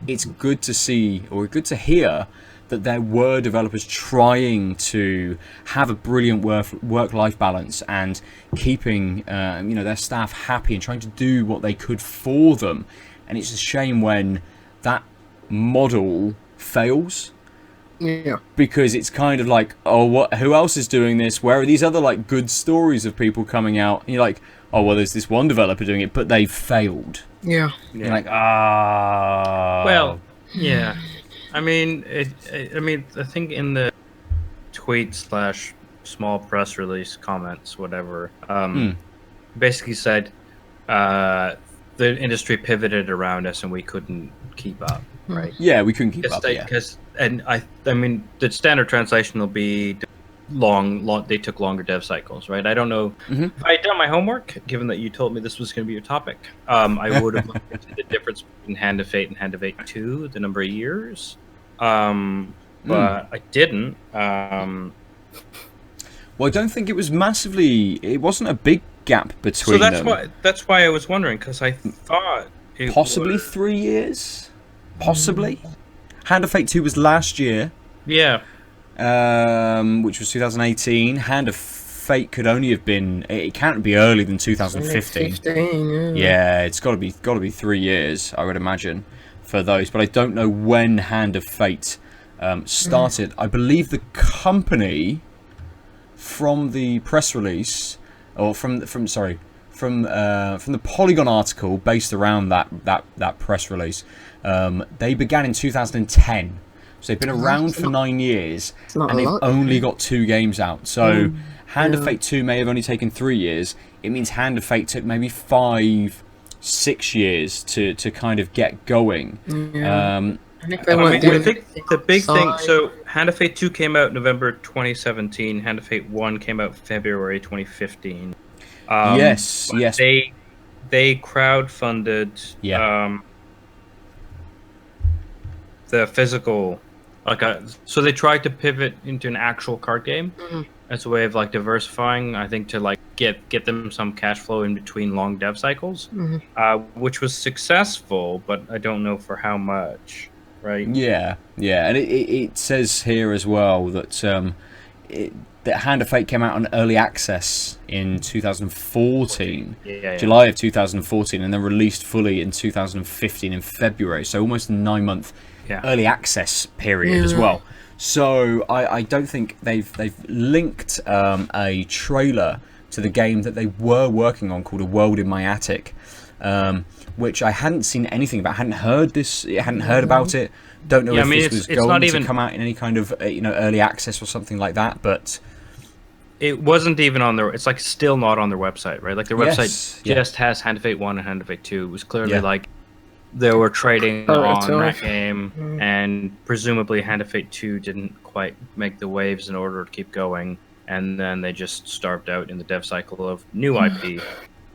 It's good to see, or good to hear, that there were developers trying to have a brilliant work-life balance and keeping you know, their staff happy and trying to do what they could for them. And it's a shame when that model fails. Yeah. Because it's kind of like, oh, who else is doing this? Where are these other like good stories of people coming out? And you're like, oh, well, there's this one developer doing it, but they've failed. Yeah. You're like, ah. Well, yeah. I mean, I think in the tweet / small press release comments, whatever, basically said the industry pivoted around us and we couldn't keep up, right? Yeah, we couldn't keep up. And I mean, the standard translation will be long. They took longer dev cycles, right? I don't know. If I had done my homework, given that you told me this was going to be your topic, I would have looked into the difference between Hand of Fate and Hand of Fate 2, the number of years. But I didn't. Well, I don't think it was massively. It wasn't a big gap between them. So that's why I was wondering, because I thought it possibly was... 3 years. Possibly. Hand of Fate 2 was last year. Yeah. Which was 2018. Hand of Fate could only have been. It can't be earlier than 2015. Yeah, it's got to be 3 years, I would imagine, for those. But I don't know when Hand of Fate started. I believe the company, from the press release, or from the Polygon article based around that press release, they began in 2010. So they've been around for 9 years, and they've only got 2 games out. So Hand of Fate 2 may have only taken 3 years. It means Hand of Fate took maybe 5-6 years to kind of get going. I think the big thing, so Hand of Fate 2 came out November 2017, Hand of Fate 1 came out February 2015. Yes. They crowdfunded the physical, so they tried to pivot into an actual card game as a way of like diversifying, I think, to like get them some cash flow in between long dev cycles, which was successful, but I don't know for how much. Right. Yeah, and it says here as well that that Hand of Fate came out on early access in 2014, July of 2014, and then released fully in 2015 in February. So almost a 9-month early access period as well. So I don't think they've linked a trailer to the game that they were working on called A World in My Attic. Which I hadn't seen anything about. Hadn't heard about it. Don't know if this was going to come out in any kind of early access or something like that. But it wasn't even on their. It's like still not on their website, right? Like their website just has Hand of Fate 1 and Hand of Fate 2. It was clearly like they were trading on that game, and presumably Hand of Fate 2 didn't quite make the waves in order to keep going, and then they just starved out in the dev cycle of new IP.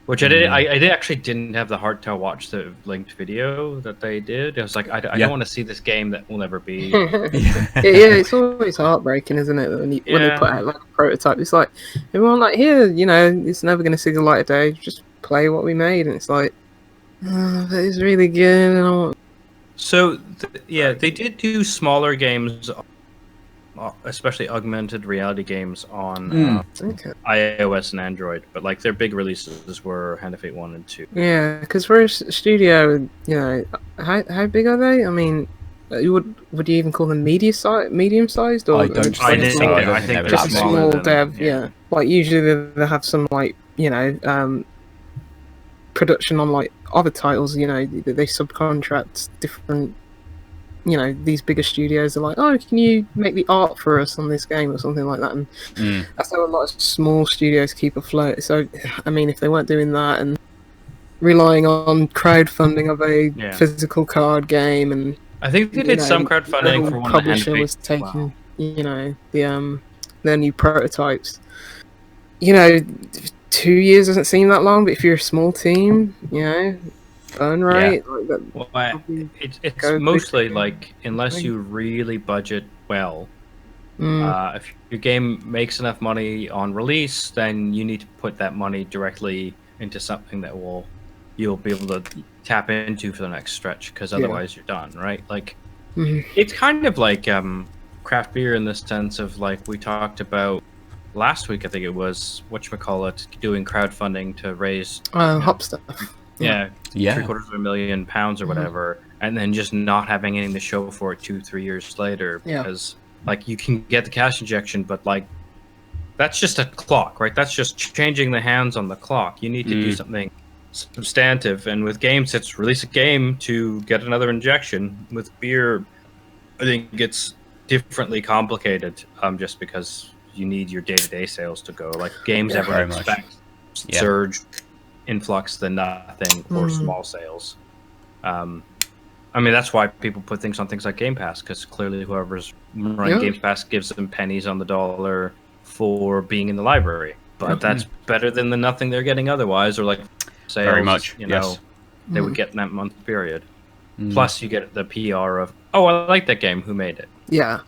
Which I did. I actually didn't have the heart to watch the linked video that they did. I was like, I don't want to see this game that will never be. It's always heartbreaking, isn't it? When they put out like a prototype, it's like everyone like, here, it's never going to see the light of day. Just play what we made, and it's like, That is really good. And I want... So, yeah, they did do smaller games, especially augmented reality games on Okay. iOS and Android, but like their big releases were Hand of Fate 1 and 2. Yeah, because for a studio, you know, how big are they? I mean, would you even call them medium sized, or I don't just I think think, so. I I don't think think they're just a they're smaller small than, dev? Yeah, like usually they have some like production on like other titles. You know, they subcontract different. You know, these bigger studios are like, oh, can you make the art for us on this game or something like that? And that's how a lot of small studios keep afloat. So, I mean, if they weren't doing that and relying on crowdfunding of a physical card game, and I think they did some crowdfunding for one of the Hand of publisher Fate. was taking, you know, their new prototypes. You know, 2 years doesn't seem that long, but if you're a small team, you know, burn rate. Like that, Well, it's mostly like, unless you really budget well, if your game makes enough money on release, then you need to put that money directly into something that you'll be able to tap into for the next stretch, because otherwise you're done, right? Like, it's kind of like craft beer in the sense of, like, we talked about last week, I think it was, whatchamacallit, doing crowdfunding to raise hop stuff. Yeah. £750,000 or whatever, and then just not having anything to show for it 2-3 years later, because like you can get the cash injection, but like that's just a clock, right? That's just changing the hands on the clock. You need to do something substantive, and with games, it's release a game to get another injection. With beer, I think it's differently complicated, just because you need your day-to-day sales to go. Like games, everyone expects surge influx than nothing for small sales. I mean, that's why people put things on things like Game Pass, because clearly whoever's running Game Pass gives them pennies on the dollar for being in the library. But that's better than the nothing they're getting otherwise, or like sales, very much, you know, they would get in that month period. Plus you get the PR of, oh, I like that game, who made it? Yeah.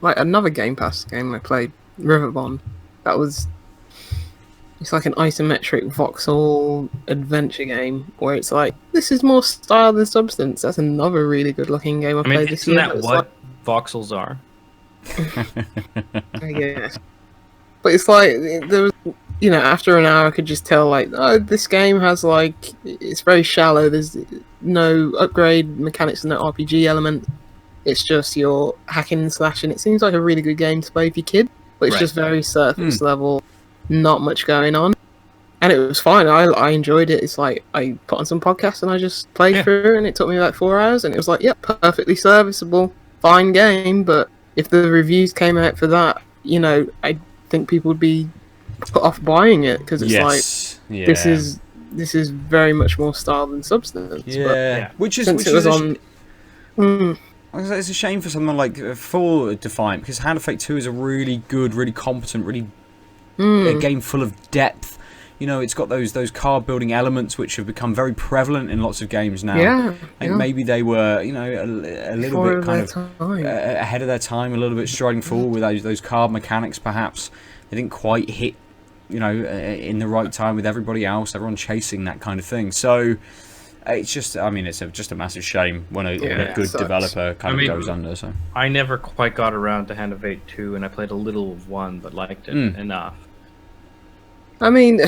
Like another Game Pass game I played, Riverbond. It's like an isometric voxel adventure game where it's like, this is more style than substance. That's another really good looking game I played this year. Isn't that what voxels are? I guess. But it's like, there was, you know, after an hour I could just tell, like, oh, this game has like, it's very shallow. There's no upgrade mechanics, no RPG element. It's just you're hacking and slashing. It seems like a really good game to play with your kid, but it's just very surface level. Not much going on, and it was fine. I enjoyed it. It's like I put on some podcasts and I just played through, and it took me like 4 hours, and it was like, perfectly serviceable, fine game. But if the reviews came out for that, you know, I think people would be put off buying it, because it's this is very much more style than substance. Which is it's a shame for someone like for Defiant, because Hand of Fate 2 is a really good, really competent, really a game full of depth. You know, it's got those card building elements which have become very prevalent in lots of games now. I think maybe they were, you know, a little bit kind of ahead of their time, a little bit striding forward with those card mechanics. Perhaps they didn't quite hit, you know, in the right time with everybody else. Everyone chasing that kind of thing. So it's just, I mean, it's just a massive shame when a good developer kind of goes under. So I never quite got around to Hand of Fate 2, and I played a little of 1, but liked it enough. I mean,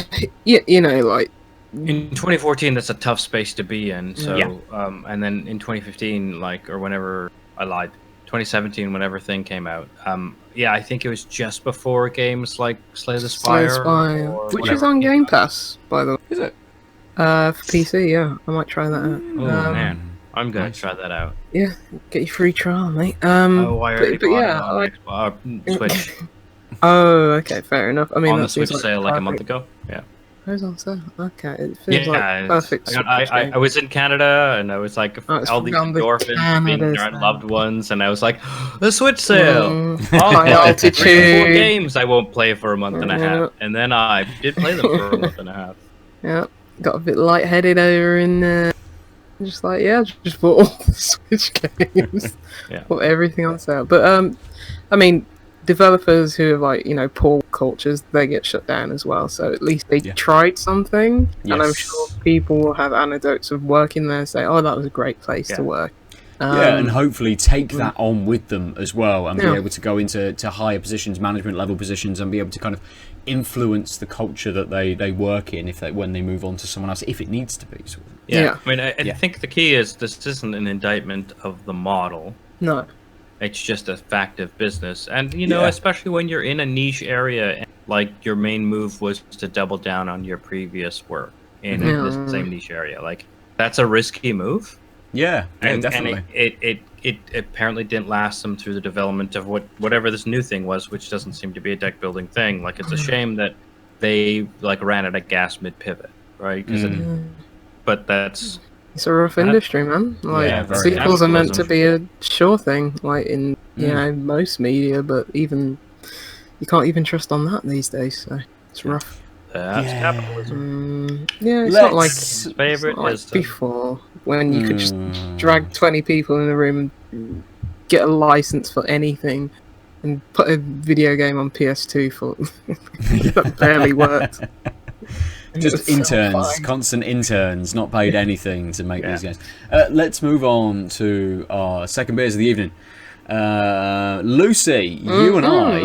you know, like in 2014, that's a tough space to be in. So, and then in 2015, like, or whenever I lied, 2017, whenever Thing came out, I think it was just before games like Slay the Spire, which is on Game Pass, by the way. Is it? For PC, I might try that out. Oh man, I'm gonna try that out. Yeah, get your free trial, mate. I already bought it on Switch. Oh, okay, fair enough. I mean, on the Switch sale like a month ago. Yeah. It was on sale. Okay, it feels like perfect. I was in Canada, and I was like, all these endorphins being around loved ones, and I was like, the Switch sale. High altitude. 4 games I won't play for a month and a half, and then I did play them for a month and a half. Yeah, got a bit lightheaded over in there. Just like, just bought all the Switch games. Put everything on sale. But I mean, developers who have, like, you know, Paul cultures, they get shut down as well. So at least they Yeah. tried something, and I'm Yes. sure people will have anecdotes of working there and say, "Oh, that was a great place Yeah. to work." Yeah, and hopefully take mm. that on with them as well, and be Yeah. able to go into higher positions, management level positions, and be able to kind of influence the culture that they work in when they move on to someone else, if it needs to be. Sort of. Yeah. I mean, I think the key is this isn't an indictment of the model. No. It's just a fact of business. And, you know, Yeah. especially when you're in a niche area, and, like, your main move was to double down on your previous work in the same niche area. Like, that's a risky move. Yeah, And definitely. it apparently didn't last them through the development of whatever this new thing was, which doesn't seem to be a deck building thing. Like, it's a shame that they ran out of gas mid pivot, right? But that's It's a rough industry, man. Like, Yeah, very sequels are meant to capitalism. be a sure thing, like in most media, but even you can't even trust on that these days. So it's rough. that's capitalism. Yeah, it's not like His favorite it's not like is to- before when you could just drag 20 people in a room and get a license for anything and put a video game on PS2 for that barely worked. Just It's so interns, fine. constant interns, not paid anything to make these games. Let's move on to our second beers of the evening. Lucy, you and I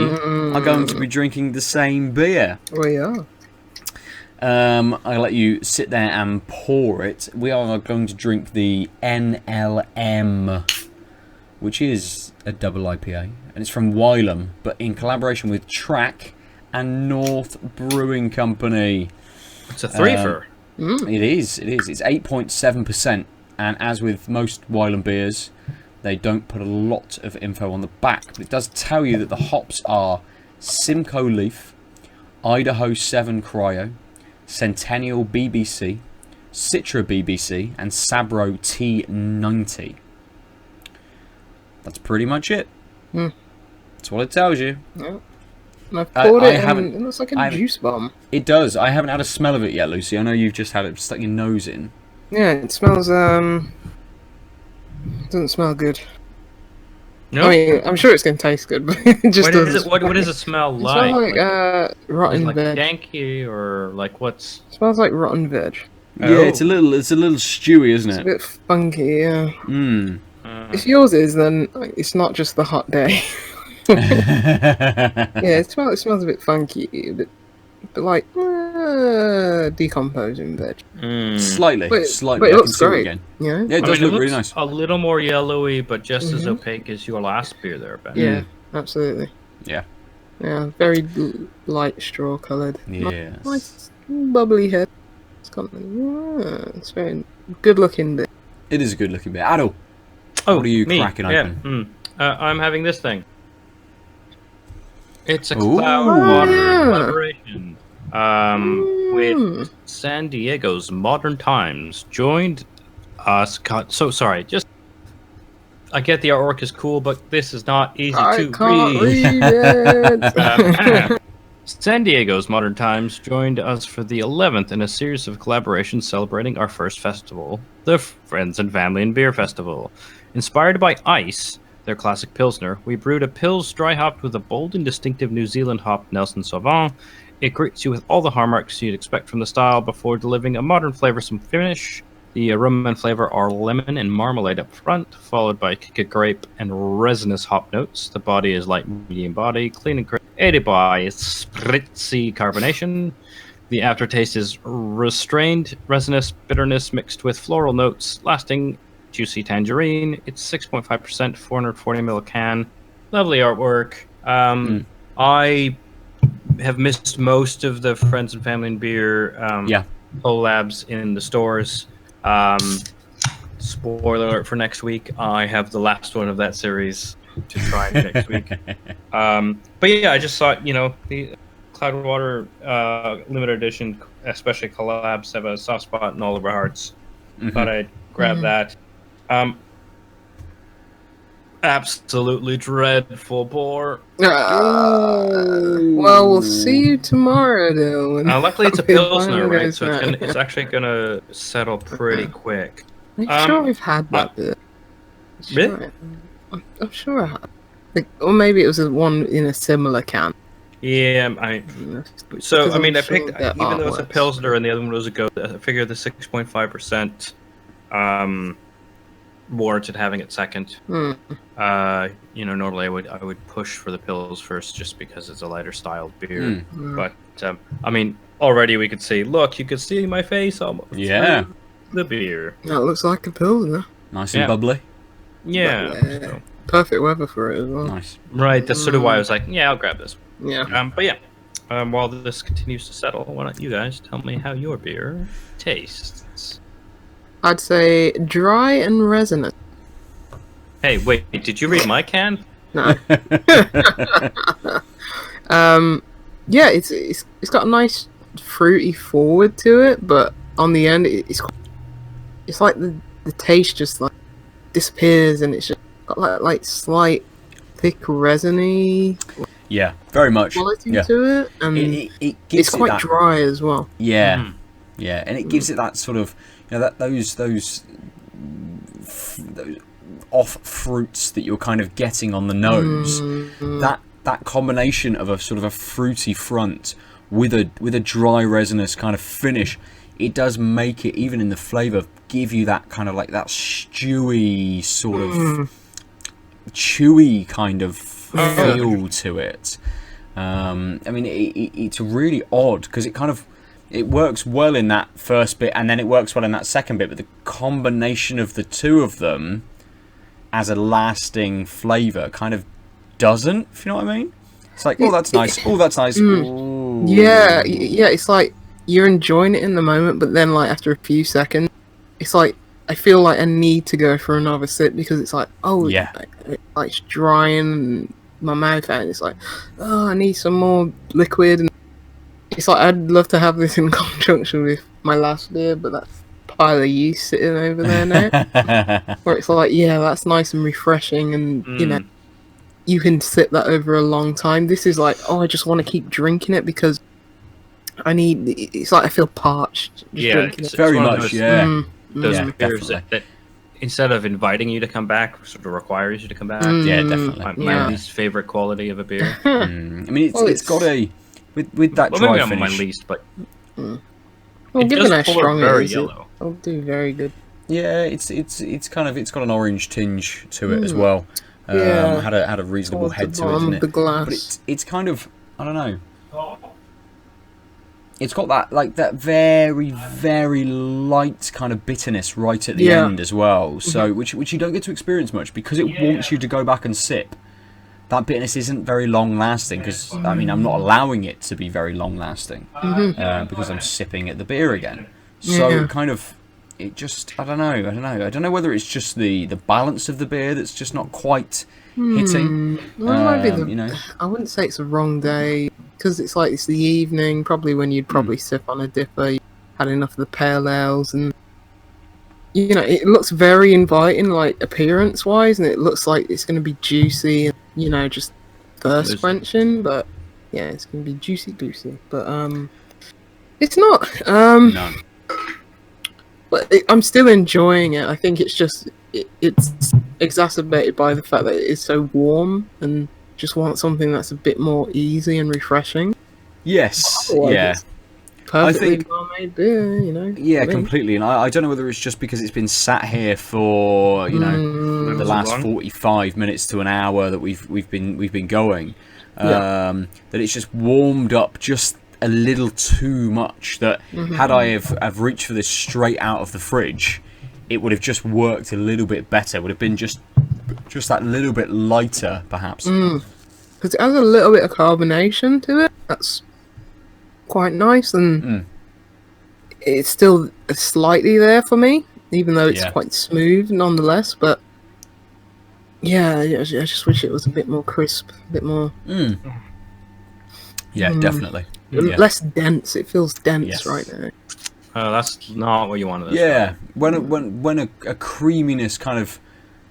are going to be drinking the same beer. We are. I'll let you sit there and pour it. We are going to drink the NLM, which is a double IPA, and it's from Wylam, but in collaboration with Track and North Brewing Company. It's a threefer. It is. It's 8.7%, and as with most Wylam beers, they don't put a lot of info on the back, but it does tell you that the hops are Simcoe Leaf, Idaho 7 Cryo, Centennial BBC, Citra BBC, and Sabro T90. That's pretty much it. That's what it tells you. Yeah. And I've poured I it haven't- and it looks like a I haven't- juice bomb. It does. I haven't had a smell of it yet, Lucy. I know you've just had it stuck your nose in. Yeah, it smells, doesn't smell good. No? I mean, I'm sure it's going to taste good, but it just what, doesn't. is it, what does it smell It like? smells like, Is it rotten like veg. danky or like what's? It smells like rotten veg. Yeah, it's a little stewy, isn't It's a it? bit funky, yeah. Mm. If yours is, then it's not just the hot day. Yeah, it smells a bit funky, but like decomposing veg. Slightly, But slightly. it I looks can see it great. again. Yeah, Yeah, it does look really nice. A little more yellowy, but just as opaque as your last beer there, Ben. yeah, absolutely. Yeah. Yeah, very light straw coloured. Yes. Nice bubbly head. It's very good looking bit. It is a good looking beer. Aadil, Oh, what are you me? cracking yeah. open? I'm having this thing. It's a Ooh. Cloudwater Yeah. collaboration with San Diego's Modern Times. Joined us. So sorry. Just I get the artwork is cool, but this is not easy I to can't read. read it. San Diego's Modern Times joined us for the 11th in a series of collaborations celebrating our first festival, the Friends and Family and Beer Festival. Inspired by Ice, their classic Pilsner, we brewed a Pils dry hopped with a bold and distinctive New Zealand hop Nelson Sauvin. It greets you with all the hallmarks you'd expect from the style before delivering a modern flavoursome finish. The aroma and flavour are lemon and marmalade up front, followed by kick grape and resinous hop notes. The body is light medium body, clean and crisp, aided by spritzy carbonation. The aftertaste is restrained, resinous bitterness mixed with floral notes, lasting juicy tangerine. It's 6.5%, 440 ml can. Lovely artwork. I have missed most of the Friends and Family and Beer collabs in the stores. Spoiler alert for next week. I have the last one of that series to try next week. But yeah, I just thought, the Cloudwater limited edition, especially collabs, have a soft spot in all of our hearts. But I'd grab that. Absolutely dreadful bore. Well, we'll see you tomorrow, Dylan. Luckily, it's a I'll be Pilsner, fine right? with So that. it's actually going to settle pretty quick. I'm sure I've had that bit. Really? I'm sure I have. Or maybe it was one in a similar can. Yeah, so Because I mean, I'm I picked sure that even though it's a artworks. pilsner and the other one was a goat. I figured the 6.5% warranted having it second. Normally I would push for the pills first just because it's a lighter styled beer. But I mean, already we could see. Look, you could see my face almost. Yeah. Through the beer. That looks like a pilsner. Nice and bubbly. Yeah. But, So, perfect weather for it as well. Nice. right. That's sort of why I was like, yeah, I'll grab this. Yeah. But yeah. While this continues to settle, why don't you guys tell me how your beer tastes? I'd say dry and resonant. Hey, wait, did you read my can? No. Yeah, it's got a nice fruity forward to it, but on the end it's like the taste just like disappears, and it's just got like slight thick resiny Yeah, very much. quality Yeah. to it, and It gives it's it quite that, dry as well. Yeah, yeah, and it gives it that sort of, that those off fruits that you're kind of getting on the nose. That combination of a sort of a fruity front with a dry resinous kind of finish, it does make it, even in the flavour, give you that kind of like that stewy sort of chewy kind of feel to it. I mean, it's really odd because it works well in that first bit and then it works well in that second bit, but the combination of the two of them as a lasting flavour kind of doesn't, if you know what I mean. It's like, oh, that's nice. Oh, that's nice. Ooh. Yeah, it's like you're enjoying it in the moment, but then like after a few seconds, it's like I feel like I need to go for another sip because it's like, oh, Yeah. like it's drying my mouth out, and it's like, oh, I need some more liquid. And it's like I'd love to have this in conjunction with my last beer, but that's pile of yeast sitting over there now. Where it's like, yeah, that's nice and refreshing, and you can sip that over a long time. This is like, oh, I just want to keep drinking it because it's like I feel parched just drinking it's it. Very one of much, those- yeah. Those Yeah, beers definitely. that instead of inviting you to come back, sort of requires you to come back. Yeah, definitely. My Yeah. least favorite quality of a beer. I mean, Well, it's got a with that Well, dry maybe not my finish. least, but Well, it given how does pull strong it very it is, yellow. it'll do very good. Yeah, it's got an orange tinge to it as well. Yeah. Had a reasonable Towards head the to it, bottom didn't of it? the glass. But it's kind of, I don't know. It's got that very, very light kind of bitterness right at the end as well. So which you don't get to experience much because it wants you to go back and sip. That bitterness isn't very long lasting because I mean I'm not allowing it to be very long lasting because I'm sipping at the beer again. So Yeah. it kind of, it just, I don't know whether it's just the balance of the beer that's just not quite hitting. Well, it might be you know. I wouldn't say it's the wrong day because it's like it's the evening, probably when you'd probably sip on a dipper. You had enough of the pale ales, and it looks very inviting, like appearance wise, and it looks like it's going to be juicy and just thirst quenching. But yeah, it's going to be juicy, but it's not. No. But I'm still enjoying it. I think it's just it's exacerbated by the fact that it is so warm and just want something that's a bit more easy and refreshing. Yes. Otherwise, Yeah. it's perfectly think- well-made beer, Yeah, I mean. completely. And I don't know whether it's just because it's been sat here for the So last long. 45 minutes to an hour that we've been going. That it's just warmed up just a little too much. That had I have reached for this straight out of the fridge, it would have just worked a little bit better. Would have been just that little bit lighter, perhaps. Because it has a little bit of carbonation to it. That's quite nice, and it's still slightly there for me, even though it's Yeah. quite smooth nonetheless. But yeah, I just wish it was a bit more crisp, a bit more Yeah, definitely. Yeah. less dense. It feels dense Yes. right now. That's not what you wanted. Yeah, when a creaminess kind of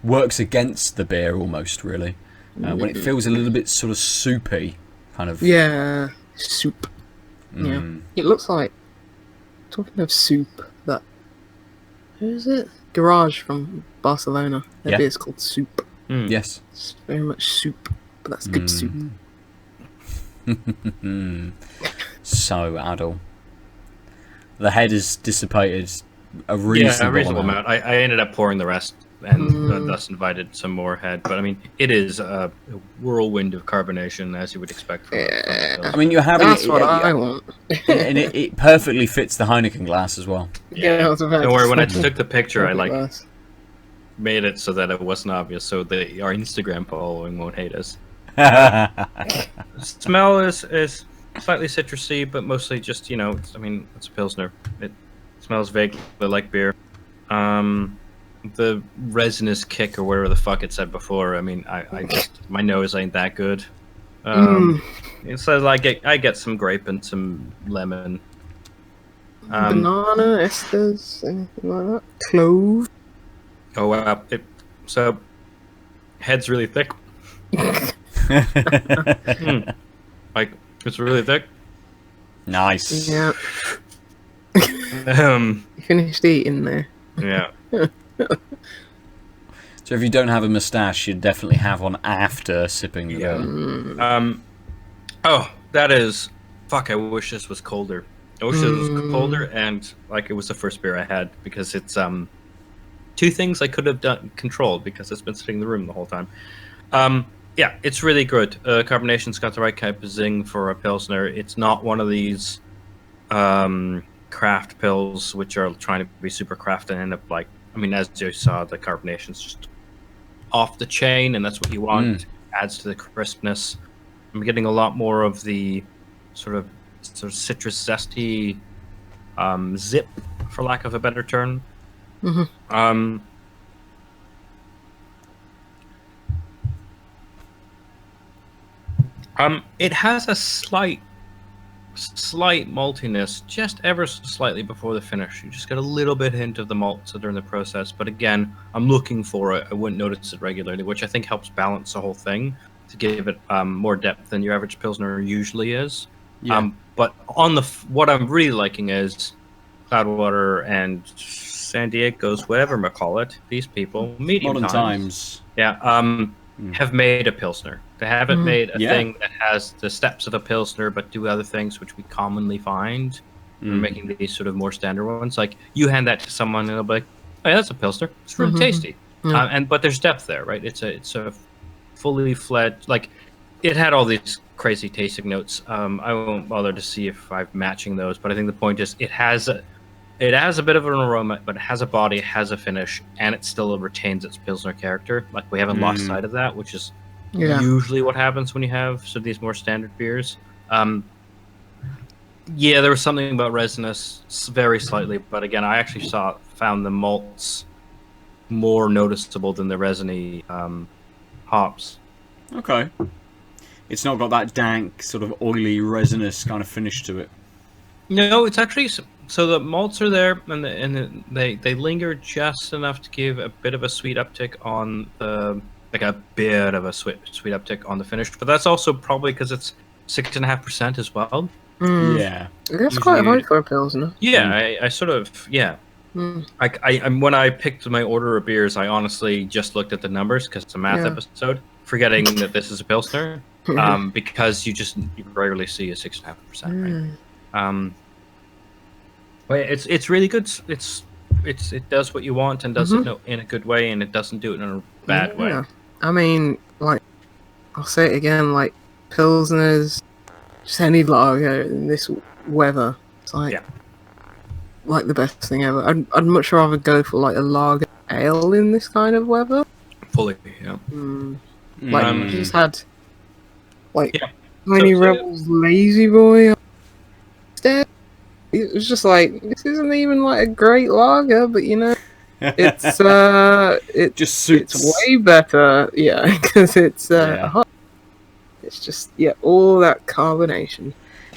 works against the beer almost, really. When it feels a little bit sort of soupy, kind of. Yeah, soup. Yeah, it looks like, talking of soup, that, who is it? Garage from Barcelona. Their Yeah. beer's called Soup. Yes. It's very much soup, but that's good soup. So, Adil. The head is dissipated a reasonable amount. I ended up pouring the rest, and thus invited some more head. But I mean, it is a whirlwind of carbonation, as you would expect from Yeah. I mean, you're having That's what I want. and it perfectly fits the Heineken glass as well. Yeah, I was about Don't to worry, when I say. took the picture, I like Glass. made it so that it wasn't obvious, so that our Instagram following won't hate us. Smell is slightly citrusy, but mostly just, you know, it's a Pilsner. It smells vaguely like beer. The resinous kick, or whatever the fuck it said before, I mean, I just, my nose ain't that good. It says I get some grape and some lemon. Banana, esters, anything like that? Clove. Oh, wow. So, head's really thick. Like, it's really thick. Nice. Yeah. Um, You finished eating there. yeah. So if you don't have a moustache, you'd definitely have one after sipping the beer. Oh, that is... Fuck, I wish this was colder. I wish it was colder, and, like, it was the first beer I had, because it's, two things I could have controlled, because it's been sitting in the room the whole time. Yeah, it's really good. Carbonation's got the right type of zing for a Pilsner. It's not one of these craft pills which are trying to be super craft and end up like... I mean, as you saw, the carbonation's just off the chain, and that's what you want. Adds to the crispness. I'm getting a lot more of the sort of citrus zesty zip, for lack of a better term. It has a slight maltiness, just ever so slightly before the finish. You just get a little bit hint of the malts that are in the process. But again, I'm looking for it. I wouldn't notice it regularly, which I think helps balance the whole thing to give it more depth than your average Pilsner usually is. Yeah. But on what I'm really liking is Cloudwater and San Diego's, whatever I call it, these people, medium Modern times. times. Yeah. Have made a Pilsner. They haven't made a Yeah. thing that has the steps of a Pilsner, but do other things which we commonly find. We're making these sort of more standard ones. Like, you hand that to someone and they'll be like, "Oh, yeah, that's a Pilsner. It's really tasty." But there's depth there, right? It's a fully fledged, like, it had all these crazy tasting notes. I won't bother to see if I'm matching those, but I think the point is it has a bit of an aroma, but it has a body, it has a finish, and it still retains its Pilsner character. Like, we haven't lost sight of that, which is usually what happens when you have sort of these more standard beers. Yeah, there was something about resinous, very slightly, but again, I actually found the malts more noticeable than the resiny hops. Okay. It's not got that dank, sort of oily, resinous kind of finish to it. No, it's actually... So the malts are there, and they linger just enough to give a bit of a sweet uptick on the... Like a bit of a sweet uptick on the finish. But that's also probably because it's 6.5% as well. Yeah. That's quite high for a Pilsner. Yeah, I sort of... Yeah. When I picked my order of beers, I honestly just looked at the numbers because it's a math episode, forgetting that this is a Pilsner, because you rarely see a 6.5%. Right? But it's really good. It does what you want and does it in a good way, and it doesn't do it in a bad way. I mean, like, I'll say it again, like, Pilsners, just any lager in this weather, it's like the best thing ever. I'd much rather go for like a lager ale in this kind of weather. Fully, yeah. Like, we just had like Tiny Rebel's Lazy Boy instead. It was just like, this isn't even like a great lager, but you know, it's it just suits. It's way better, because it's hot. It's just all that carbonation.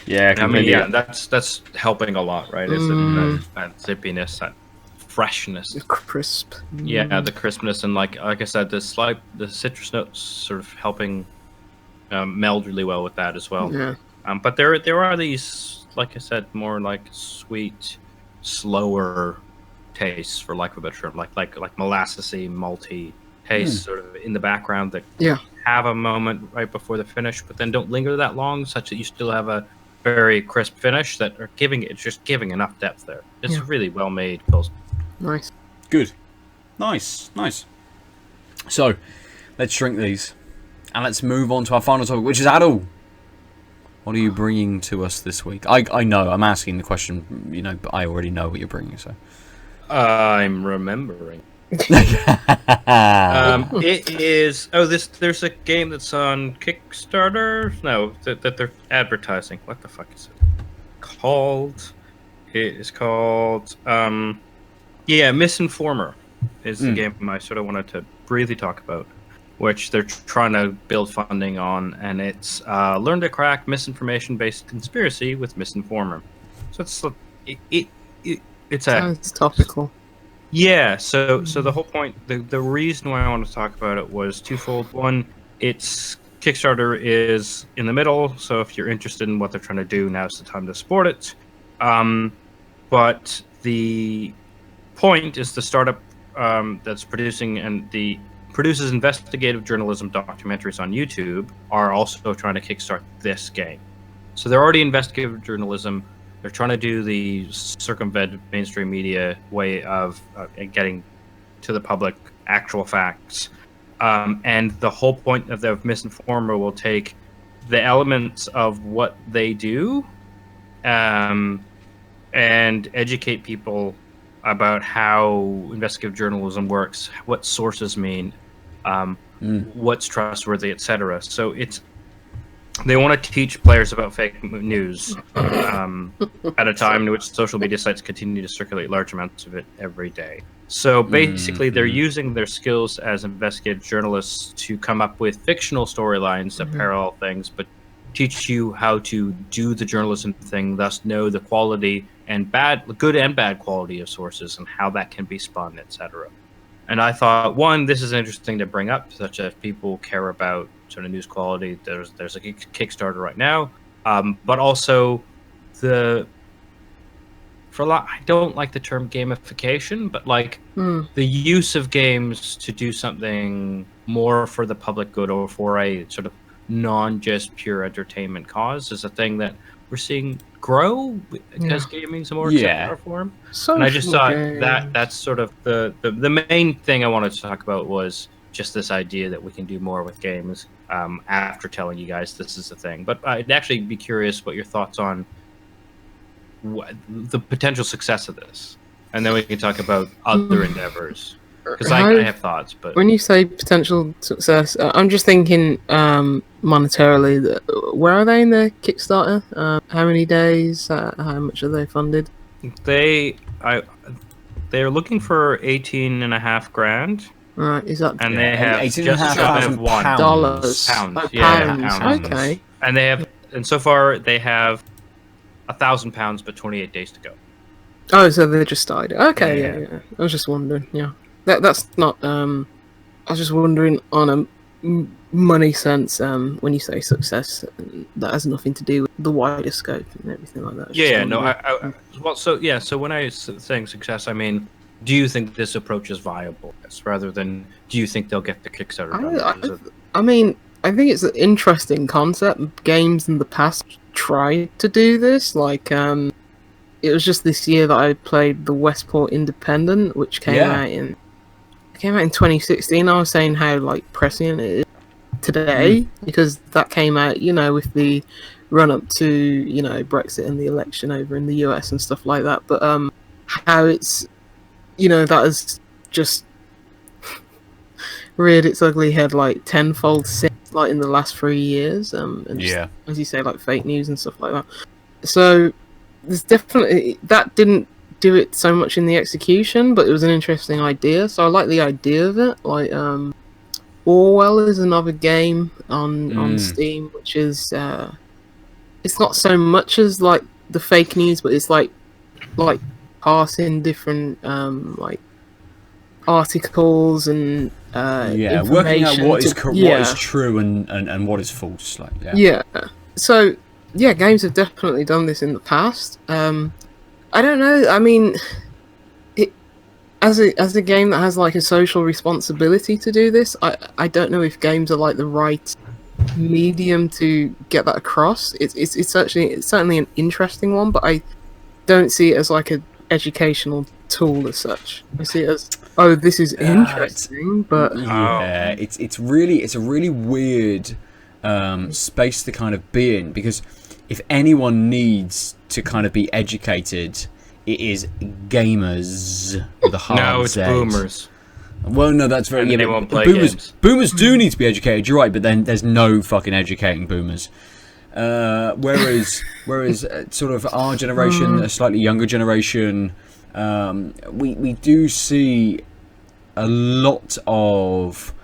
Yeah, I mean, that's helping a lot, right? Is that zippiness, that freshness, the crisp. Yeah, the crispness, and like I said, the citrus notes sort of helping meld really well with that as well. Yeah. But there are these, like I said, more like sweet, slower tastes, for lack of a better term, like molassesy, malty taste, sort of in the background that have a moment right before the finish, but then don't linger that long, such that you still have a very crisp finish that are just giving enough depth there. It's really well made. Nice. Good. Nice. So, let's drink these. And let's move on to our final topic, which is Aadil. What are you bringing to us this week? I know, I'm asking the question, but I already know what you're bringing, so. I'm remembering. It is. There's a game that's on Kickstarter. No, that they're advertising. What the fuck is it called? It is called. Misinformer is the game I sort of wanted to briefly talk about, which they're trying to build funding on, and it's learn to crack misinformation-based conspiracy with Misinformer. So it's Sounds topical. Yeah, so the whole point, the reason why I want to talk about it was twofold. One, its Kickstarter is in the middle, so if you're interested in what they're trying to do, now's the time to support it. But the point is the startup that's produces investigative journalism documentaries on YouTube are also trying to kickstart this game. So they're already investigative journalism. They're trying to do the circumvent mainstream media way of getting to the public actual facts. And the whole point of the Misinformer will take the elements of what they do and educate people about how investigative journalism works, what sources mean, what's trustworthy, etc. So they want to teach players about fake news at a time in which social media sites continue to circulate large amounts of it every day. So basically, they're using their skills as investigative journalists to come up with fictional storylines that parallel things, but teach you how to do the journalism thing, thus know the quality and good and bad quality of sources and how that can be spun, etc. And I thought, one, this is interesting to bring up, such as people care about sort of news quality. There's a Kickstarter right now, but also I don't like the term gamification, but the use of games to do something more for the public good or for a sort of non-just pure entertainment cause is a thing that we're seeing grow because gaming's a more accepted form. And I just thought that's sort of the main thing I wanted to talk about was just this idea that we can do more with games after telling you guys this is the thing. But I'd actually be curious what your thoughts on the potential success of this. And then we can talk about other endeavors. Because I have thoughts, but when you say potential success, I'm just thinking monetarily. Where are they in their Kickstarter? How many days? How much are they funded? They're looking for 18.5 grand. Right, is that? And they have just shy of $1. Pounds. Oh, Yeah, pounds. Okay. And so far they have £1,000, but 28 days to go. Oh, so they just started. Okay, yeah. I was just wondering. Yeah. That's not. I was just wondering on a money sense. When you say success, that has nothing to do with the wider scope and everything like that. So when I saying success, I mean, do you think this approach is viable? Rather than do you think they'll get the Kickstarter done? I mean, I think it's an interesting concept. Games in the past tried to do this, it was just this year that I played the Westport Independent, which came out in 2016. I was saying how prescient it is today because that came out, with the run up to Brexit and the election over in the US and stuff like that. But how it's that has just reared its ugly head tenfold since in the last 3 years. And just, as you say, fake news and stuff like that. So there's definitely that didn't do it so much in the execution, but it was an interesting idea. So I like the idea of it. Orwell is another game on Steam, which is it's not so much as the fake news, but it's parsing different articles and working out what is true and what is false. So games have definitely done this in the past. I don't know. I mean, as a game that has like a social responsibility to do this, I don't know if games are like the right medium to get that across. It's certainly an interesting one, but I don't see it as like an educational tool as such. I see it as, oh, this is interesting, but yeah, it's a really weird space to kind of be in, because if anyone needs to kind of be educated, it is gamers with a hard No, it's Z. boomers. Well, no, that's very... And Yeah, they but won't play boomers, games. boomers do need to be educated, you're right, but then there's no fucking educating boomers. Whereas sort of our generation, a slightly younger generation, we do see a lot of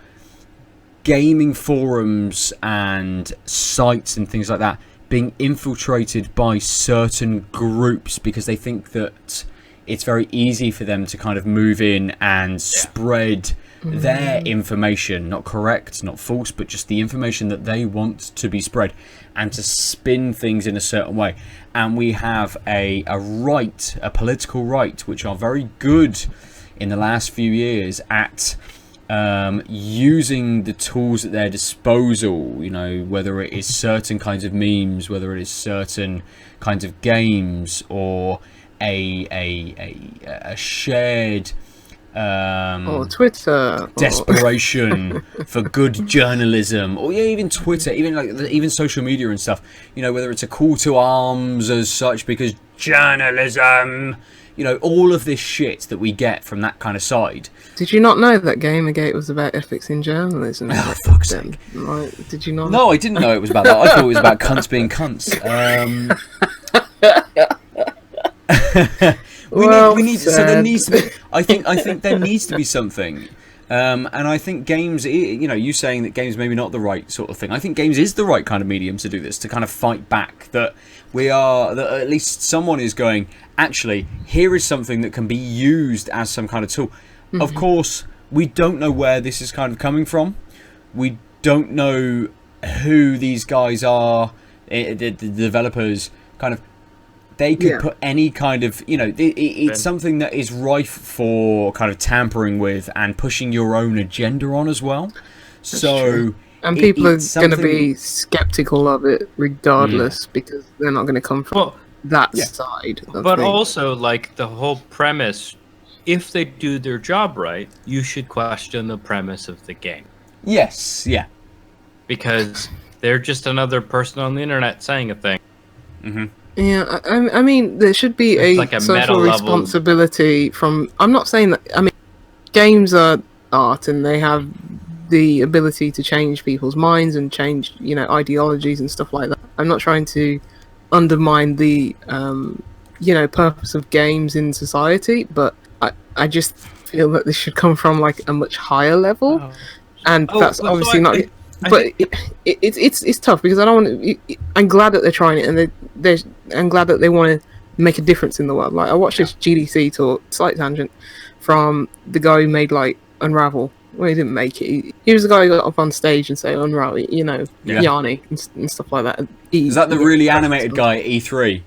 gaming forums and sites and things like that being infiltrated by certain groups because they think that it's very easy for them to kind of move in and spread their information, not correct, not false, but just the information that they want to be spread, and to spin things in a certain way. And we have a political right, which are very good in the last few years at using the tools at their disposal, you know, whether it is certain kinds of memes, whether it is certain kinds of games, or a shared or Twitter, desperation for good journalism, or even Twitter, even social media and stuff, you know, whether it's a call to arms as such because journalism, you know, all of this shit that we get from that kind of side. Did you not know that Gamergate was about ethics in journalism? Oh, fuck's sake. Like, did you not? No, I didn't know it was about that. I thought it was about cunts being cunts. We need. So there needs to be. I think there needs to be something. And I think games, you know, you saying that games maybe not the right sort of thing. I think games is the right kind of medium to do this, to kind of fight back that that at least someone is going, actually, here is something that can be used as some kind of tool. Mm-hmm. Of course, we don't know where this is kind of coming from. We don't know who these guys are, the developers, kind of. They could put any kind of, you know, it's something that is rife for kind of tampering with and pushing your own agenda on as well. That's true. And people are going to be skeptical of it regardless because they're not going to come from that side. But also, like, the whole premise, if they do their job right, you should question the premise of the game. Yes, yeah. Because they're just another person on the internet saying a thing. Mm-hmm. Yeah, I mean, there should be a social responsibility from... I'm not saying that... I mean, games are art and they have the ability to change people's minds and change, you know, ideologies and stuff like that. I'm not trying to undermine the, you know, purpose of games in society, but I just feel that this should come from, like, a much higher level. And that's obviously not... But it's tough because I don't want to. I'm glad that they're trying it, and I'm glad that they want to make a difference in the world. Like, I watched this GDC talk, slight tangent, from the guy who made like Unravel. Well, he didn't make it. He was the guy who got up on stage and say Unravel, you know, Yanni and stuff like that. Is that the really animated guy at E3?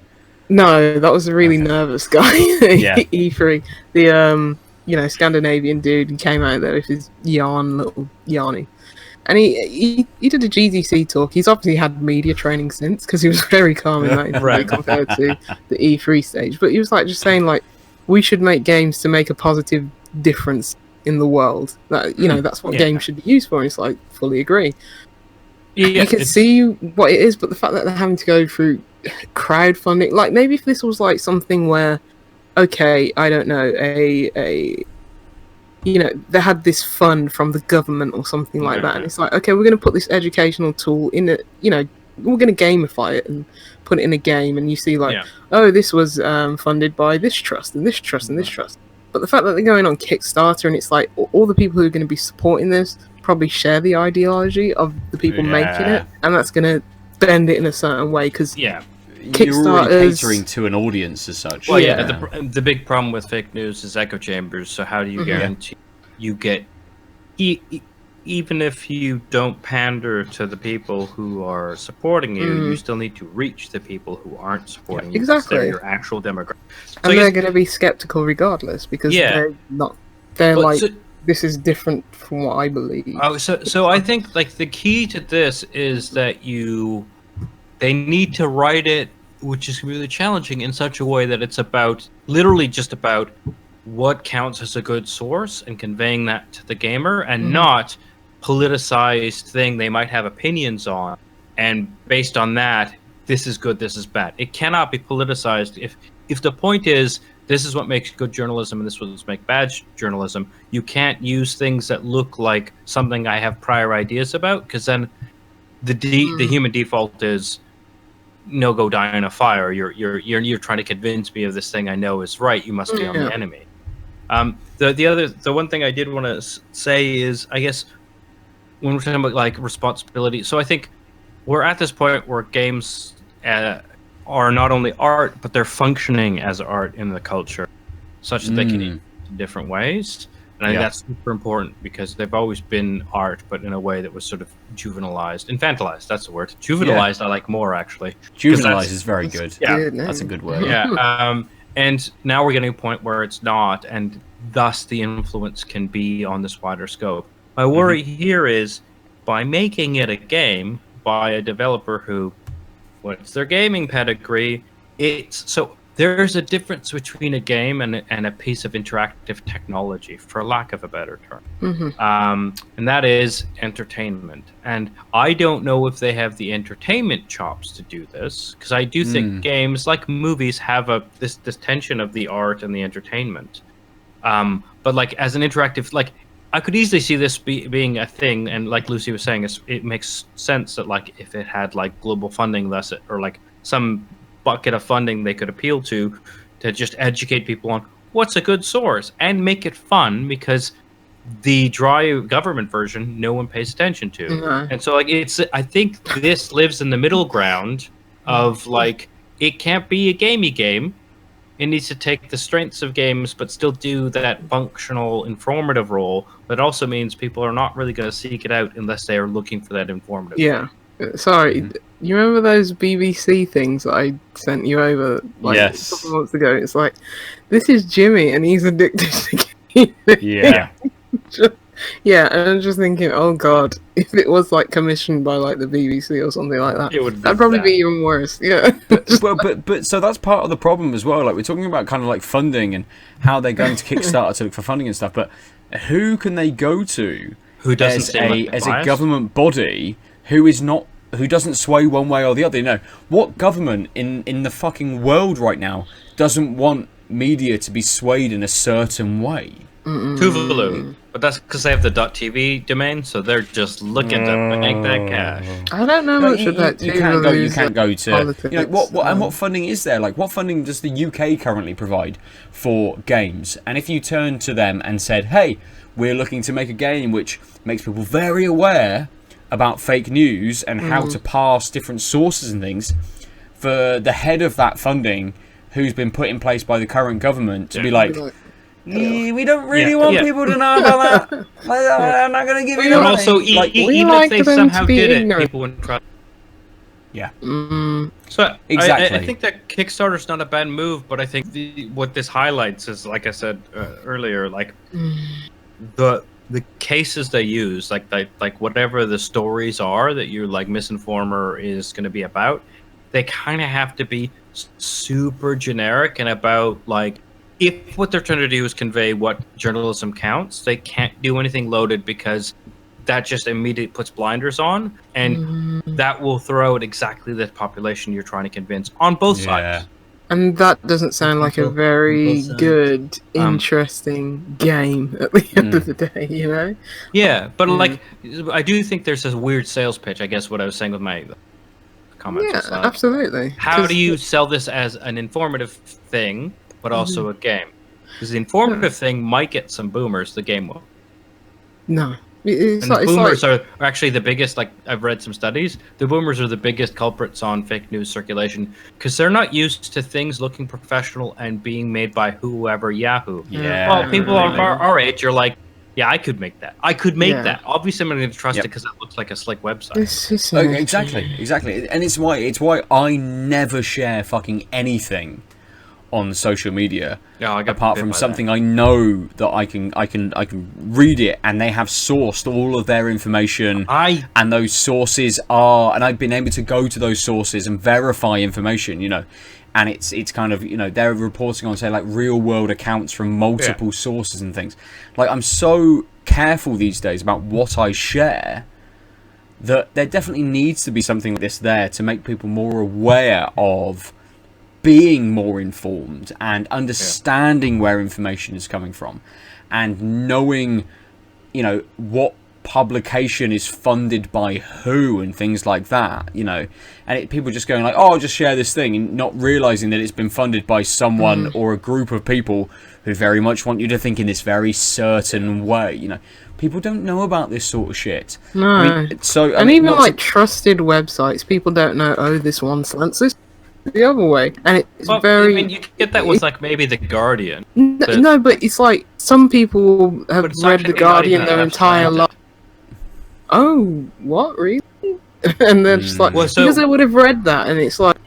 No, that was a really nervous guy. E3, the you know, Scandinavian dude, and came out there with his little Yanni. And he did a GDC talk. He's obviously had media training since, because he was very calm in that interview compared to the E3 stage. But he was like just saying, like, we should make games to make a positive difference in the world. That, you know, that's what games should be used for. And it's like, fully agree. You can see what it is, but the fact that they're having to go through crowdfunding, like, maybe if this was like something where, okay, I don't know, you know, they had this fund from the government or something like that, and it's like, okay, we're going to put this educational tool in it, you know, we're going to gamify it and put it in a game, and you see like, oh, this was funded by this trust and this trust and this trust. But the fact that they're going on Kickstarter, and it's like all the people who are going to be supporting this probably share the ideology of the people making it, and that's going to bend it in a certain way, because you're already catering to an audience as such. Well, the big problem with fake news is echo chambers. So how do you guarantee you get even if you don't pander to the people who are supporting you, you still need to reach the people who aren't supporting you. 'Cause exactly. they're your actual demographic. So And I they're guess- going to be skeptical regardless because Yeah. they're not. They're but like, so- this is different from what I believe. Oh, so I think like the key to this is that they need to write it, which is really challenging, in such a way that it's about literally just about what counts as a good source and conveying that to the gamer, and not politicized thing they might have opinions on, and based on that, this is good, this is bad. It cannot be politicized. If the point is this is what makes good journalism and this is what makes bad journalism, you can't use things that look like something I have prior ideas about, because then the human default is no, go die in a fire. You're trying to convince me of this thing I know is right. You must be on the enemy. The one thing I did want to say is, I guess when we're talking about like responsibility, so I think we're at this point where games are not only art, but they're functioning as art in the culture, such that they can in different ways. And I think that's super important because they've always been art, but in a way that was sort of juvenilized, infantilized. That's the word. Juvenilized, I like more actually. Juvenilized is very good. Yeah, that's a good word. Yeah. And now we're getting to a point where it's not, and thus the influence can be on this wider scope. My worry here is by making it a game by a developer who, what's their gaming pedigree? There's a difference between a game and a piece of interactive technology, for lack of a better term. And that is entertainment. And I don't know if they have the entertainment chops to do this, because I do think games, like movies, have this tension of the art and the entertainment. But like as an interactive, like I could easily see this being a thing, and like Lucy was saying, it makes sense that like if it had like global funding, or like some bucket of funding they could appeal to just educate people on what's a good source and make it fun, because the dry government version no one pays attention to. And so like I think this lives in the middle ground of like, it can't be a gamey game. It needs to take the strengths of games but still do that functional informative role. That also means people are not really going to seek it out unless they are looking for that informative role. Sorry, you remember those BBC things that I sent you over like a couple months ago? It's like, this is Jimmy and he's addicted to gaming. Yeah, and I'm just thinking, oh god, if it was like commissioned by like the BBC or something like that, that'd probably be even worse. Yeah. But so that's part of the problem as well. Like we're talking about kind of like funding and how they're going to Kickstarter to look for funding and stuff, but who can they go to who doesn't as a government body who doesn't sway one way or the other? You know, what government in the fucking world right now doesn't want media to be swayed in a certain way? Tuvalu, but that's because they have the .tv domain, so they're just looking to bank that cash. I don't know much about you can't go to politics. You know, what funding is there? Like, what funding does the UK currently provide for games? And if you turn to them and said, "Hey, we're looking to make a game which makes people very aware about fake news and how to parse different sources and things," for the head of that funding, who's been put in place by the current government, to be like, we don't really want people to know about that. I'm not going to give you But money. also, even if they somehow did it, people wouldn't trust. Yeah. So exactly. I think that Kickstarter's not a bad move, but I think what this highlights is, like I said earlier, like the cases they use, like whatever the stories are that you like Misinformer is going to be about, they kind of have to be super generic and about like, if what they're trying to do is convey what journalism counts, they can't do anything loaded, because that just immediately puts blinders on, and that will throw out exactly the population you're trying to convince on both sides. And that doesn't sound like a very good, interesting game at the end of the day, you know? Yeah, but like, I do think there's this weird sales pitch, I guess what I was saying with my comments. Yeah, absolutely. How do you sell this as an informative thing, but also a game? Because the informative thing might get some boomers, the game will. No. Boomers are actually the biggest, like I've read some studies, the boomers are the biggest culprits on fake news circulation, because they're not used to things looking professional and being made by whoever Yahoo. Yeah. Well, people our age are like, Yeah, I could make that. I could make Yeah. that. Obviously, I'm going to trust Yep. it because it looks like a slick website. This is Exactly, and it's why I never share fucking anything on social media. Yeah, I got apart bit from by something that. I know that I can read it, and they have sourced all of their information, and those sources are, and I've been able to go to those sources and verify information, you know, and it's kind of, you know, they're reporting on, say, like real world accounts from multiple sources and things. Like, I'm so careful these days about what I share that there definitely needs to be something like this there to make people more aware of being more informed and understanding where information is coming from, and knowing, you know, what publication is funded by who and things like that, you know. And people just going like, oh, I'll just share this thing, and not realizing that it's been funded by someone or a group of people who very much want you to think in this very certain way, you know. People don't know about this sort of shit. No. I mean, so, and even like trusted websites, people don't know, oh, this one slants this the other way, and it's very. I mean, you get that with like maybe the Guardian. No, but it's like some people have read the Guardian their entire life. Oh, what, really? And they're just like, because they would have read that, and it's like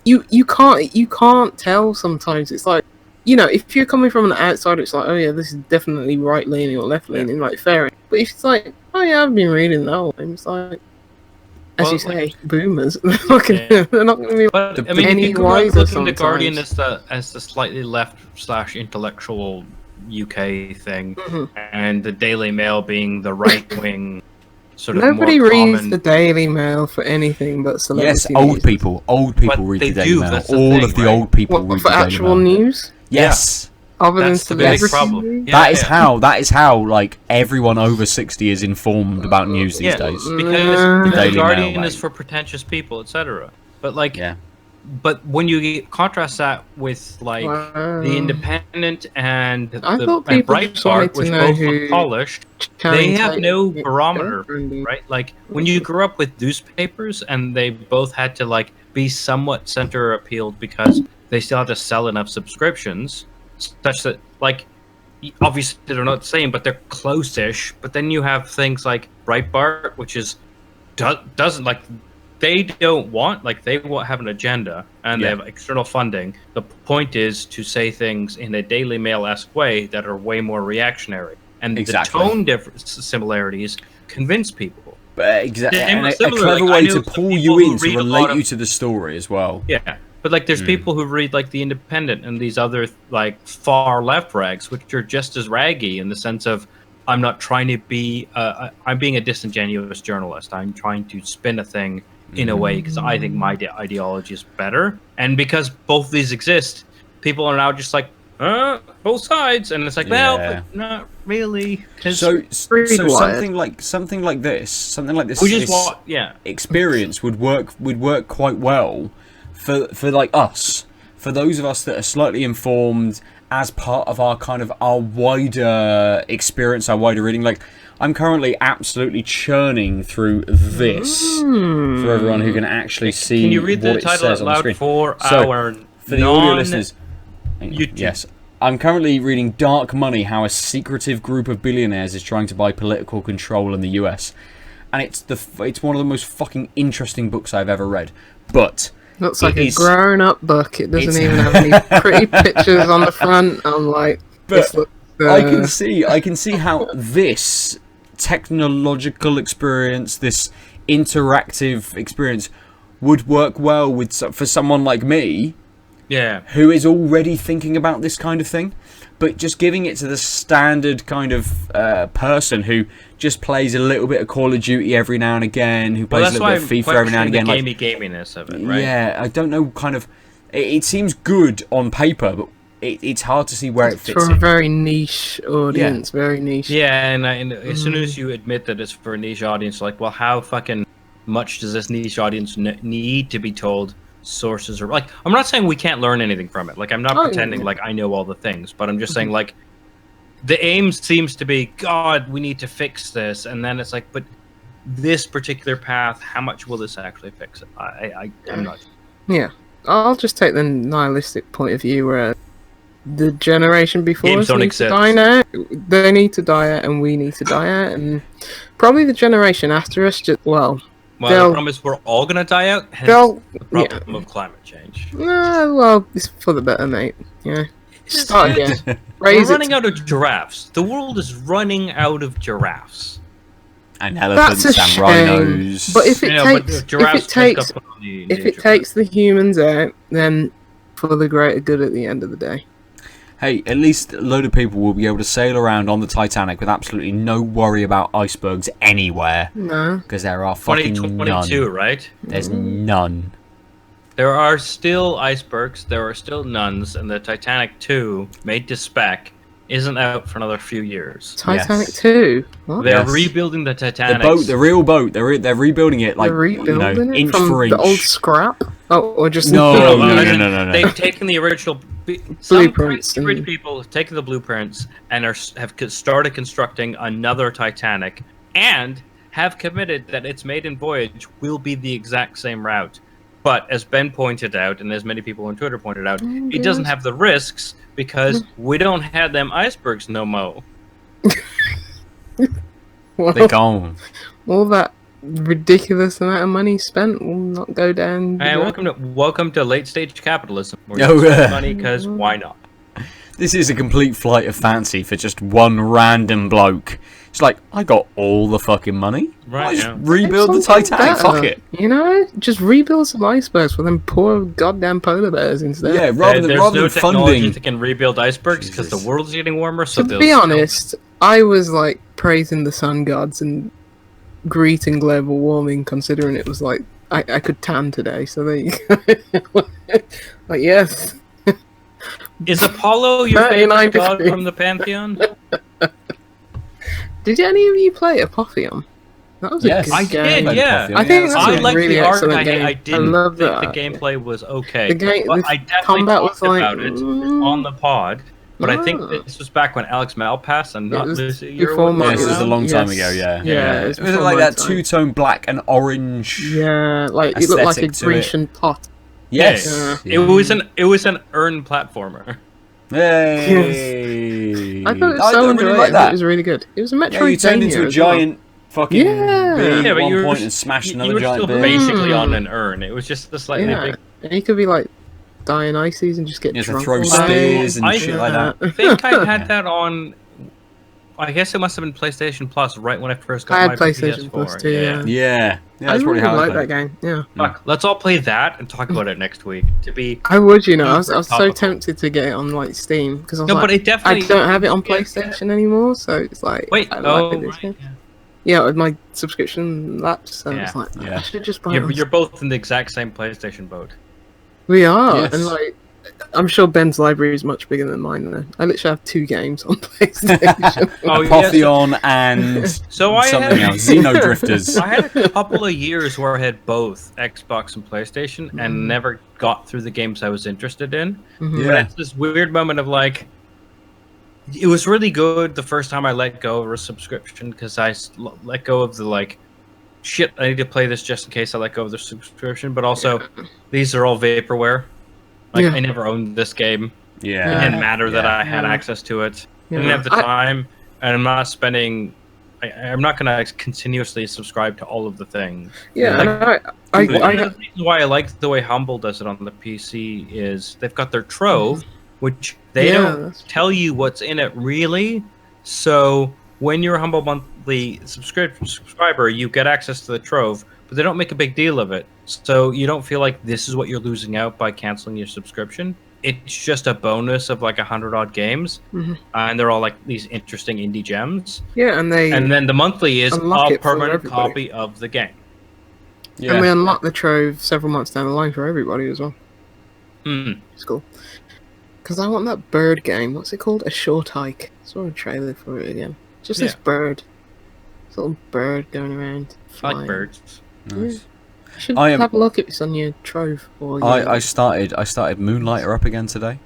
you can't tell sometimes. It's like, you know, if you're coming from an outsider, it's like, oh yeah, this is definitely right leaning or left leaning, like fair. But if it's like, oh yeah, I've been reading that all, it's like, as you say, boomers. They're not going to be. But I mean, any if you grew up wiser looking the Guardian sometimes. as the slightly left / intellectual UK thing, and the Daily Mail being the right wing sort of. Nobody more reads common... the Daily Mail for anything but celebrity. Yes, old news. people read the Daily Mail. All of the old people read for the Daily actual Mail. news. Yes. Other That's the than big celebrity problem. news? That is how like everyone over 60 is informed about news these days. Because Daily the Guardian Mail, is mate. for pretentious people, etc. But like, Yeah. but when you contrast that with like the Independent and I thought and people just wanted Breitbart, to which know both who look polished, Channing they have Tatum no is barometer, girlfriend. right? Like when you grew up with newspapers and they both had to like be somewhat center appealed because they still had to sell enough subscriptions, such that like obviously they're not the same, but they're close-ish. But then you have things like Breitbart, which is doesn't like. They don't want, like, they won't have an agenda, and they have external funding. The point is to say things in a Daily Mail-esque way that are way more reactionary. And the tone similarities convince people. Exactly. And a clever way to pull you in, to relate you to the story as well. Yeah. But, like, there's people who read, like, The Independent and these other, like, far-left rags, which are just as raggy in the sense of, I'm not trying to be... I'm being a disingenuous journalist. I'm trying to spin a thing in a way because I think my ideology is better, and because both these exist, people are now just like both sides, and it's like, well, but not really. So something like this, which is what, experience would work quite well for like us, for those of us that are slightly informed as part of our kind of our wider experience, our wider reading. Like, I'm currently absolutely churning through this for everyone who can actually see. Can you read the title out loud for the audio listeners? Yes, I'm currently reading Dark Money: How a Secretive Group of Billionaires is Trying to Buy Political Control in the US, and it's one of the most fucking interesting books I've ever read. But looks like a grown-up book. It doesn't even have any pretty pictures on the front. I'm like, but I can see how this technological experience, this interactive experience, would work well with for someone like me, who is already thinking about this kind of thing. But just giving it to the standard kind of person who just plays a little bit of Call of Duty every now and again, who plays a little bit of FIFA every now and again. The gaminess of it, right? Yeah, I don't know. Kind of, it seems good on paper, but it's hard to see where it fits for a very niche audience, very niche. Yeah, and as soon as you admit that it's for a niche audience, like, well, how fucking much does this niche audience need to be told sources are? Like, I'm not saying we can't learn anything from it. Like, I'm not pretending like I know all the things, but I'm just saying, like, the aim seems to be, God, we need to fix this, and then it's like, but this particular path, how much will this actually fix it? I'm not. Yeah, I'll just take the nihilistic point of view where the generation before Games us don't need exist. to die now. They need to die out, and we need to die out, and probably the generation after us. Well, the they'll- problem is we're all going to die out. Hence they'll the problem of climate change. well, it's for the better, mate. Yeah, start again. We're Raise running it. out of giraffes. The world is running out of giraffes. And elephants That's a and shame. rhinos. But if it You know, but takes, the giraffes if it takes, got put on the if it endangered takes the humans out, then for the greater good at the end of the day. Hey, at least a load of people will be able to sail around on the Titanic with absolutely no worry about icebergs anywhere. No. Because there are fucking 2022, none. right? There's none. There are still icebergs, there are still nuns, and the Titanic 2, made to spec, isn't out for another few years. Titanic Yes. 2. What? They're Yes. rebuilding the The Titanic. boat, the real boat, they're rebuilding it like, They're rebuilding it inch from for inch. the old scrap? Oh, or just No, no. They've taken the original. Some Blueprints crazy rich and- people have taken the blueprints and have started constructing another Titanic, and have committed that its maiden voyage will be the exact same route. But as Ben pointed out, and as many people on Twitter pointed out, it doesn't have the risks because we don't have them icebergs no mo. Well, They're gone. all that ridiculous amount of money spent will not go down. Hey, the welcome to late stage capitalism. Where Oh, you spend yeah. money because why not? This is a complete flight of fancy for just one random bloke. It's like, I got all the fucking money. Right, I just yeah. rebuild the Something Titanic. better, Fuck it. You know, just rebuild some icebergs for them poor goddamn polar bears instead. Yeah, rather There's than no technology funding. that can rebuild icebergs because the Jesus. world's getting warmer. So To they'll be honest, I was like praising the sun gods and greeting global warming, considering it was like I could tan today. So there you go. Like yes, Is Apollo your 39 favorite god degrees. from the pantheon? did any of you play Apotheon? That was Yes. a good I game. did, yeah. I think that's that's I a a liked really the art. excellent game. I didn't love think that. the gameplay was okay. The game, But the I definitely combat was talked like about it on the pod. But I think Ah. this was back when Alex Malpass and It not was Lucy. before Yeah, my this is a long time ago, Yes. yeah. Yeah, It was before like my that time. two-tone black and orange. Yeah, like it looked like a Aesthetic to it. Grecian pot. Yes. It was an earn platformer. Hey. I thought it was I so really underrated. like that. It was really good. It was a Metroidvania. Yeah, you turned into a as well. giant fucking Yeah. bee Yeah, at but one you were point and smashed you another were giant still bee. basically on an urn. It was just the slightly Yeah, big. and you could be like Dionysus and just get You have to drunk. throw all day. spears and I- shit like that. I think I had that on. I guess it must have been PlayStation Plus right when I first got I had my PlayStation PS4. Plus too, yeah. Yeah, I that's probably really how like I that played. game. Yeah, Fuck, let's all play that and talk about it next week. To be I would. You know, I was so Topical. tempted to get it on like Steam because I was no, like, but it definitely. I don't have it on Yeah. PlayStation anymore, so it's like Wait, I oh, like this right, game. yeah. Yeah, with my subscription lapsed, so Yeah. it's like Yeah. I should just buy it. on You're both in the exact same PlayStation boat. We are, Yes. and like, I'm sure Ben's library is much bigger than mine. Though I literally have 2 games on PlayStation. Oh, yes. Apotheon and So I something had, else. Xeno Drifters. I had a couple of years where I had both Xbox and PlayStation and never got through the games I was interested in. Mhm. But it's this weird moment of like, it was really good the first time I let go of a subscription because I let go of the like, shit, I need to play this just in case I let go of the subscription. But also, these are all vaporware. Like, Yeah. I never owned this game. It Yeah. didn't matter that I had Yeah. access to it. I Yeah. didn't have the I- time, and I'm not spending. I'm not going to continuously subscribe to all of the things. Yeah, Like, and One I of the reasons why I like the way Humble does it on the PC is they've got their Trove, which they Yeah, don't that's true. tell you what's in it really. So when you're a Humble monthly subscriber, you get access to the Trove, but they don't make a big deal of it. So you don't feel like this is what you're losing out by canceling your subscription. It's just a bonus of like 100 odd games, Mhm. and they're all like these interesting indie gems. yeah, and they And then the monthly is Unlock a it for permanent everybody. copy of the game. and we Yeah. unlock the Trove several months down the line for everybody as well. Mm. It's cool. Because I want that bird game. What's it called? A Short Hike. Saw a trailer for it again. Just this Yeah. bird. This little bird going around. I Flying. like birds. Nice. You should I am- have a look if it's on your Trove. Or your... I started Moonlighter up again today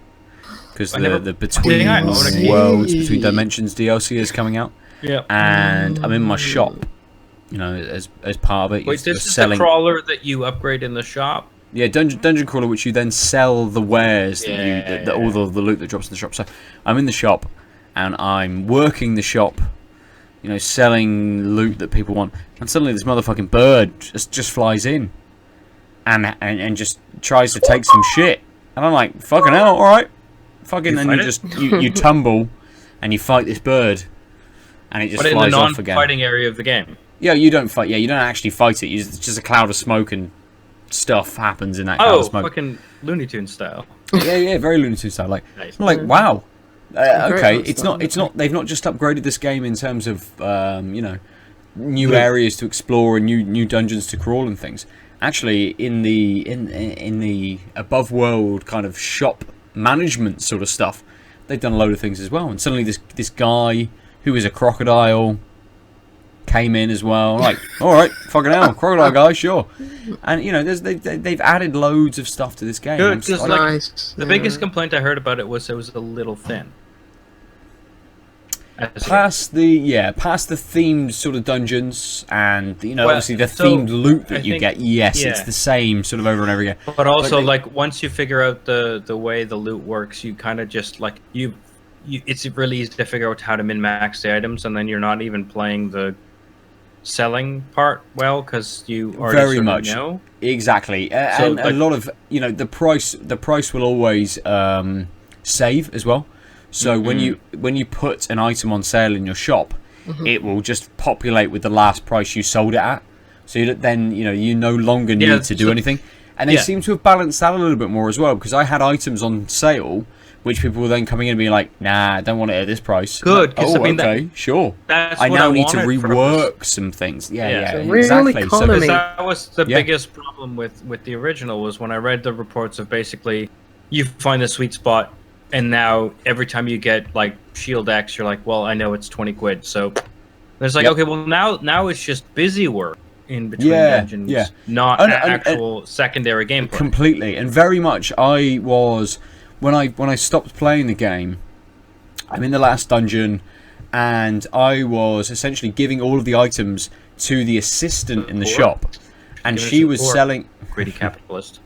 because I never- the I Between think I own a Worlds, game. Between Dimensions DLC is coming out, Yeah. and I'm in my shop. You know, as part of it, Wait, you're this is selling. the crawler that you upgrade in the shop? Yeah, dungeon crawler, which you then sell the wares Yeah, all the loot that drops in the shop. So I'm in the shop, and I'm working the shop, you know, selling loot that people want, and suddenly this motherfucking bird just flies in, and just tries to take some shit, and I'm like, fucking hell, all right, fucking, and you tumble, and you fight this bird, and it just flies off again. But in the non-fighting area of the game. Yeah, you don't fight. Yeah, you don't actually fight it. It's just a cloud of smoke and stuff happens in that cloud of smoke. Fucking Looney Tunes style. Yeah, very Looney Tunes style. Like, Nice. I'm like, wow. Okay, it's style. not. They've not just upgraded this game in terms of you know, new areas to explore and new dungeons to crawl and things. Actually, in the above world kind of shop management sort of stuff, they've done a load of things as well. And suddenly this guy who is a crocodile came in as well. Like, all right, fucking hell, crocodile guy, sure. And you know, they've added loads of stuff to this game. Good, just like Nice. the biggest complaint I heard about it was a little thin. Past the themed sort of dungeons and, you know, Well, obviously the so themed loot that I you think- get. Yes, yeah. it's the same sort of over and over again. But also, they- like, once you figure out the way the loot works, you kind of just like it's really easy to figure out how to min-max the items, and then you're not even playing the selling part well because you already Very sort of much. know. Exactly, So, and like- a lot of, you know, the price will always save as well. So when you put an item on sale in your shop, it will just populate with the last price you sold it at. So then you no longer need to do anything. And they seem to have balanced that a little bit more as well, because I had items on sale which people were then coming in and being like, nah, I don't want it at this price. Good, Like, 'cause, I mean, okay, sure. That's I what now I need to wanted from rework some things. Yeah, Yeah. It's a real exactly. economy. Because that was the Yeah. biggest problem with the original, was when I read the reports of basically you find the sweet spot, and now every time you get like Shield X, you're like, well, I know it's 20 quid. So there's like, Yep. okay, well now it's just busy work in between dungeons, not And- actual secondary gameplay. Completely, and very much. I was when I stopped playing the game. I'm in the last dungeon, and I was essentially giving all of the items to the assistant in the shop, and Giving she it was support. selling. Greedy capitalist.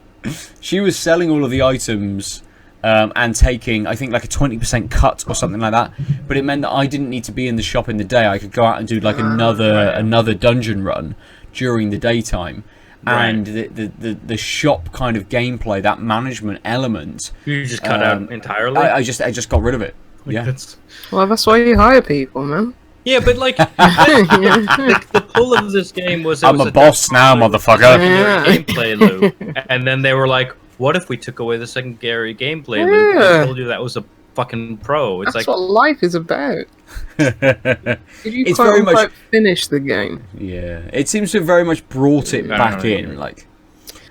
She was selling all of the items. And taking, I think, like a 20% cut or something like that. But it meant that I didn't need to be in the shop in the day. I could go out and do like another dungeon run during the daytime. Right. And the shop kind of gameplay, that management element, You just cut out entirely. I just got rid of it. Yeah. Well, that's why you hire people, man. Yeah, but like Yeah. the pull of this game was I'm a boss now, motherfucker. Yeah. gameplay loop, and then they were like, "What if we took away the secondary gameplay loop?" Yeah. I told you that was a fucking pro. It's That's like, what life is about. Did you It's quote very unquote much- finish the game? Yeah, it seems to have very much brought it No, back no, no, in. no. Like,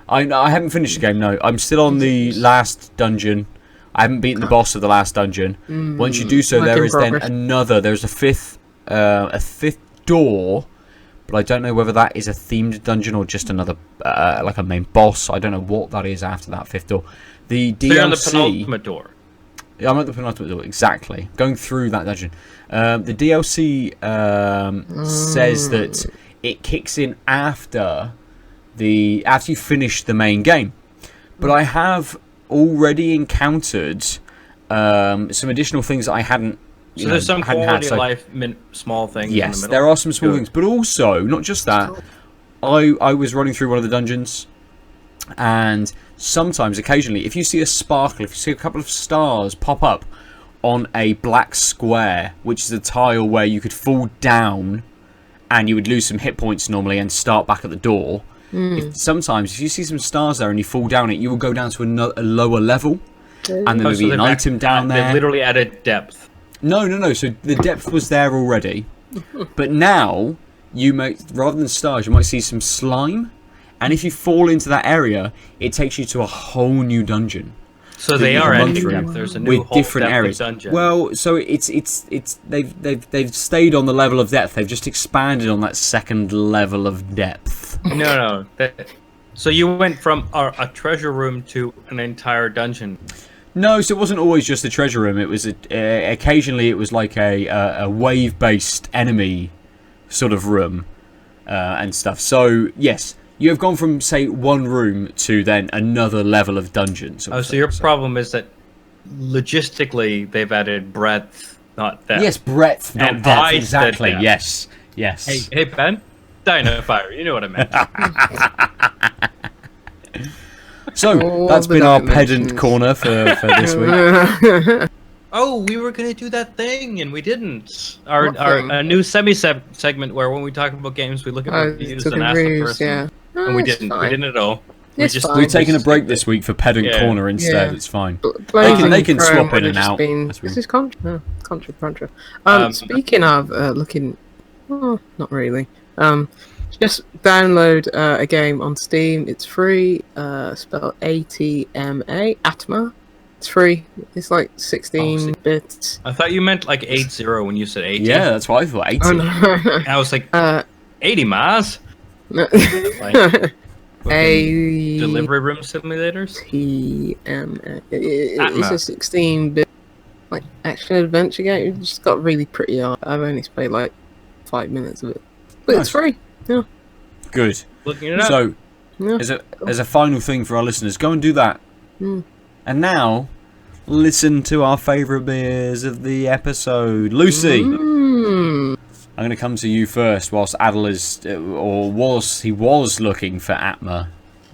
I haven't finished the game. No, I'm still on the last dungeon. I haven't beaten the boss of the last dungeon. Once you do so, Work there in is then progress. another. There's a fifth door, but I don't know whether that is a themed dungeon or just another like a main boss. I don't know what that is after that fifth door. The DLC. so you're on the penultimate door. Yeah, I'm at the penultimate door, exactly. Going through that dungeon. The DLC says that it kicks in after you finish the main game. But I have already encountered some additional things that I hadn't. So there's some hadn't quality had, of life, small things. in Yes, the middle. there are some small Good. things, but also not just that. I was running through one of the dungeons, and sometimes, occasionally, if you see a sparkle, if you see a couple of stars pop up on a black square, which is a tile where you could fall down, and you would lose some hit points normally and start back at the door. Sometimes, if you see some stars there and you fall down it, you will go down to a lower level, and then Oh, there'll so be an they've item down They there. literally added depth. No. So the depth was there already, but now you might, rather than stars, you might see some slime, and if you fall into that area, it takes you to a whole new dungeon. So that they you are can run adding through depth. There's a new with whole different depth of areas. dungeon. Well, so it's they've stayed on the level of depth. They've just expanded on that second level of depth. No. So you went from a treasure room to an entire dungeon. No, so it wasn't always just a treasure room. It was occasionally it was like a wave-based enemy sort of room and stuff. So yes, you have gone from, say, one room to then another level of dungeon. So your problem is that logistically they've added breadth, not depth. Yes, breadth, not And depth. I said Exactly. depth. Yes. Hey, Ben. Dino Fire. You know what I meant. So that's been our pedant corner for this week. Oh, we were going to do that thing, and we didn't. Our new segment where when we talk about games, we look at reviews and ask the person. Yeah. And we didn't. Fine. We didn't at all. We've taken a break this week for pedant corner instead. It's fine. They can swap in and out. This is contra. Speaking of looking, not really. Just download a game on Steam. It's free. Spelled ATMA. Atma. It's free. It's like 16 bits. I thought you meant like 80 when you said 80. Yeah, that's what I thought. 80. Oh, no. I was like, 80 miles. A delivery room simulators. TMA. It's a 16-bit like action adventure game. It just got really pretty art. I've only played like 5 minutes of it, but it's free. Yeah. Good. Looking it up. So, as a final thing for our listeners, go and do that. And now, listen to our favourite beers of the episode. Lucy, I'm going to come to you first, whilst Aadil was looking for Atma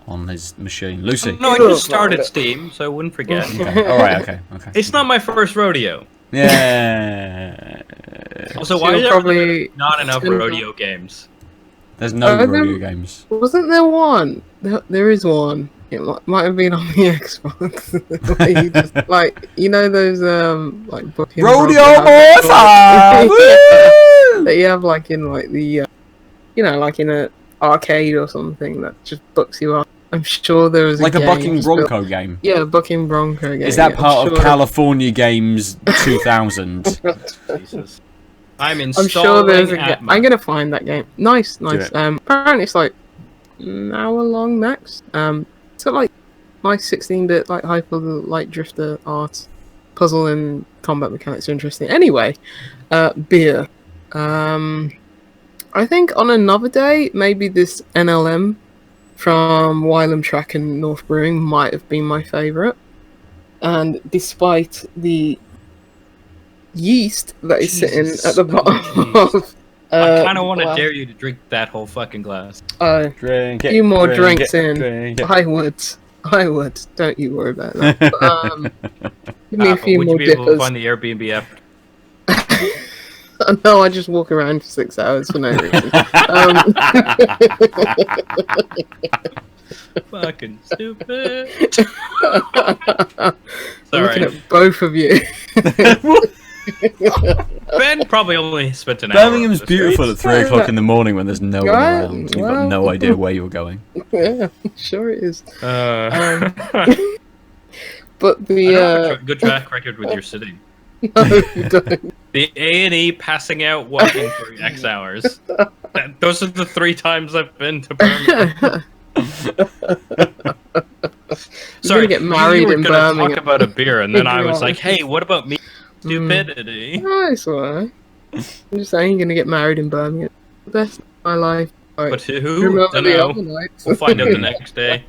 on his machine. Lucy. No, I just started Steam, so I wouldn't forget. Okay. All right. Okay. It's not my first rodeo. Yeah. Also, why are there not enough rodeo games? There's no rodeo games. Wasn't there one? There is one. It might have been on the Xbox. Like, you just, like, you know those like booking rodeo Morpha that you have like in like the you know, like in a arcade or something that just books you up. I'm sure there was like a Bucking Bronco game. Yeah, Bucking Bronco game. Is that part of California Games 2000? Jesus. I'm sure there's a game. I'm gonna find that game. Nice. Apparently it's like an hour long max. So like nice 16-bit like hyper light drifter art, puzzle and combat mechanics are interesting. Anyway, beer. I think on another day maybe this NLM from Wylam Track and North Brewing might have been my favourite. And despite the yeast that is sitting at the bottom of I kind of want to dare you to drink that whole fucking glass. Drink it. A few more drinks in. Drink it. I would. Don't you worry about that. But, give me a few would more you be able to dippers. find the Airbnb app? No, I just walk around for 6 hours for no reason. Fucking stupid. I'm looking Sorry. at both of you. Ben probably only spent an hour. Birmingham's beautiful at 3 o'clock in the morning when there's no one around. You've got no idea where you're going. Yeah, sure it is. But I don't have a good track record with your sitting. No, you don't. The A&E passing out, walking for X hours. Those are the 3 times I've been to Birmingham. Sorry, get married you were in gonna Birmingham. talk about a beer, and then I was like, "Hey, what about me? Stupidity." Nice one. I'm just saying, you're gonna get married in Birmingham. The best of my life. Right. But to who? Remember the other Dunno. nights. We'll find out the next day.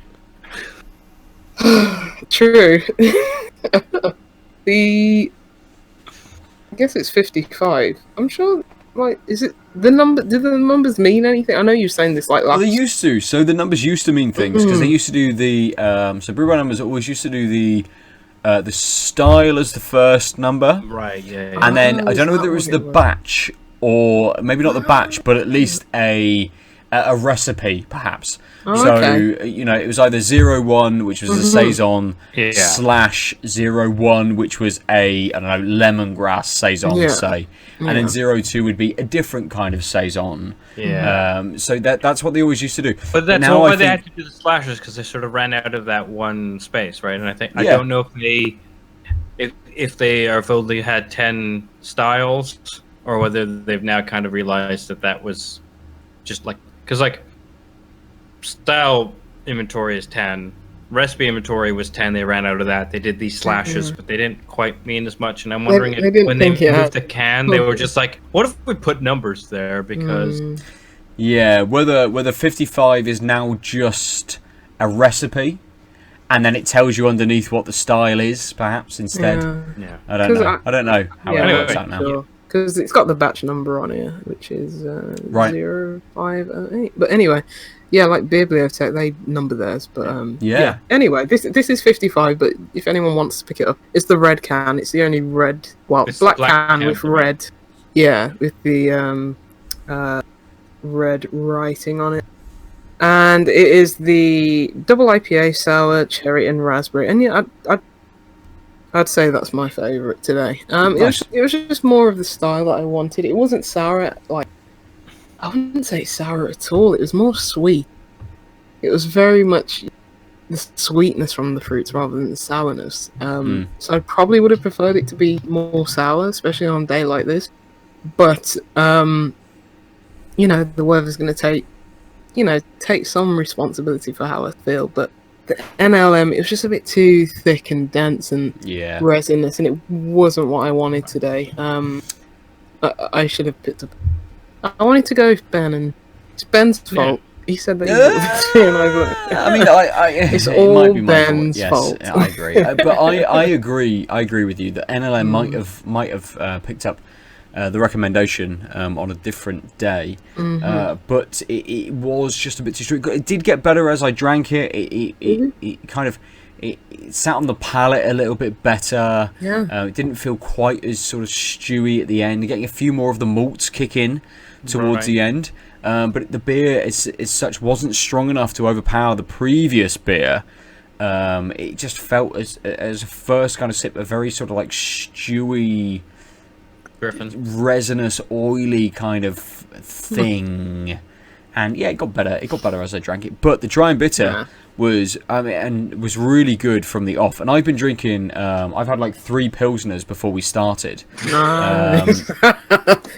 True. I guess it's 55. I'm sure. Like, is it the number? Did the numbers mean anything? I know you were saying this like last. Well, they used to. So the numbers used to mean things because they used to do the. So Brew By Numbers always used to do the style as the first number. Right. Yeah. And then I don't know whether it was the batch or maybe not the batch, but at least a recipe perhaps. Oh, So okay. you know, it was either 01, which was a saison, Yeah. /01, which was a lemongrass saison, say, and then 02 would be a different kind of saison. Yeah. So that's what they always used to do. But that's now why I they had think to do the slashes, because they sort of ran out of that one space, right? And I think I Yeah. don't know if they have only had 10 styles, or whether they've now kind of realized that was just like, because like style inventory is 10, recipe inventory was 10. They ran out of that. They did these slashes, but they didn't quite mean as much. And I'm wondering They didn't when they think it moved had- the can, they were just like, what if we put numbers there? Because Yeah, whether 55 is now just a recipe, and then it tells you underneath what the style is, perhaps instead. Yeah. I don't know. I don't know how it works out now. Sure. Because it's got the batch number on here, which is Right. 0508. But anyway, yeah, like Bibliotech, they number theirs. But Yeah. Anyway, this is 55. But if anyone wants to pick it up, it's the red can. It's the only red, It's black black can can with for me. red. Yeah, with the red writing on it. And it is the double IPA, sour, cherry, and raspberry. And yeah, I'd say that's my favourite today. Nice. It was just more of the style that I wanted. It wasn't sour, like I wouldn't say sour at all. It was more sweet. It was very much the sweetness from the fruits rather than the sourness. So I probably would have preferred it to be more sour, especially on a day like this. But you know, the weather's going to take some responsibility for how I feel. But the NLM, it was just a bit too thick and dense and resinous, and it wasn't what I wanted today. I should have picked up. I wanted to go with Ben, and it's Ben's fault. He said that he it's it all might be my Ben's fault. Yes, I agree. But I agree with you that NLM might have picked up the recommendation on a different day, but it was just a bit too strict. It did get better as I drank it. It kind of it sat on the palate a little bit better. It didn't feel quite as sort of stewy at the end. You're getting a few more of the malts kick in towards the end, but the beer as such wasn't strong enough to overpower the previous beer. It just felt as a first kind of sip a very sort of like stewy, resinous, oily kind of thing, and yeah, it got better. It got better as I drank it. But the dry and bitter was, was really good from the off. And I've been drinking. I've had like 3 pilsners before we started. Oh,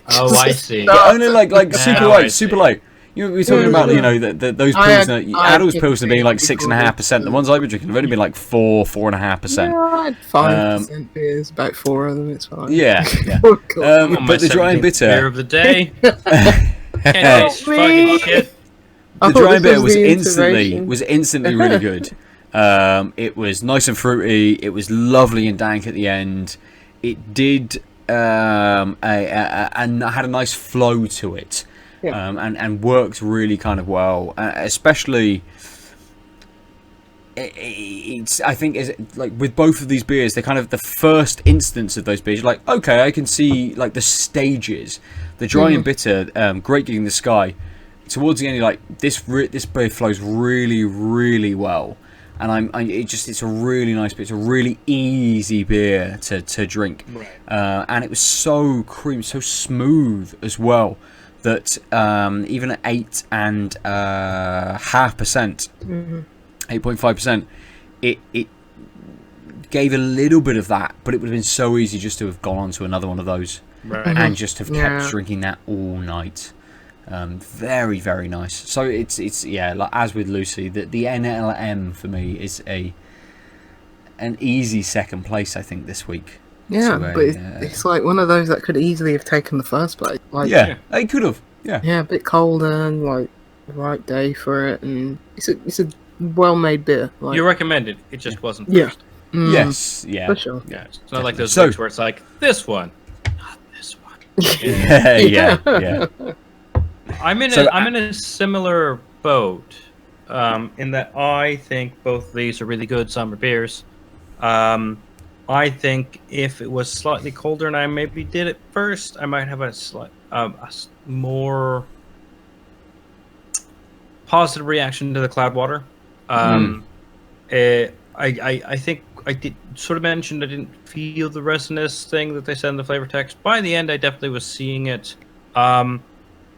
I see. But only like super light. You were talking about those pilsner, Aadil's pilsner being like 6.5%. The ones I've been drinking have only been like 4.5%. Yeah, I had 5% beers, about 4 of them. It's fine. Yeah. But the dry and bitter beer of the day. Shit. The dry and bitter was instantly really good. It was nice and fruity. It was lovely and dank at the end. It did and had a nice flow to it. And worked really kind of well, especially. I think is like with both of these beers, they're kind of the first instance of those beers. You're like, okay, I can see like the stages. The dry and bitter, Great Gig in the Sky. Towards the end, you're like, this beer flows really, really well, and it's a really nice beer. It's a really easy beer to drink, and it was so creamy, so smooth as well. That even at 8.5%, 8.5%, it gave a little bit of that, but it would have been so easy just to have gone on to another one of those and just have kept drinking that all night. Very, very nice. So it's like as with Lucy, the NLM for me is an easy second place, I think, this week. Yeah, but it's like one of those that could easily have taken the first place. Like, it could have. Yeah, a bit colder and like the right day for it, and it's a well-made beer. Like, You recommend it. It just wasn't first. Yes. Yeah. For sure. Yeah. It's not like those drinks where it's like this one, not this one. Yeah. I'm in a similar boat, in that I think both of these are really good summer beers. I think if it was slightly colder and I maybe did it first, I might have a slight, more positive reaction to the Cloudwater. I think I did sort of mention I didn't feel the resinous thing that they said in the flavor text. By the end, I definitely was seeing it.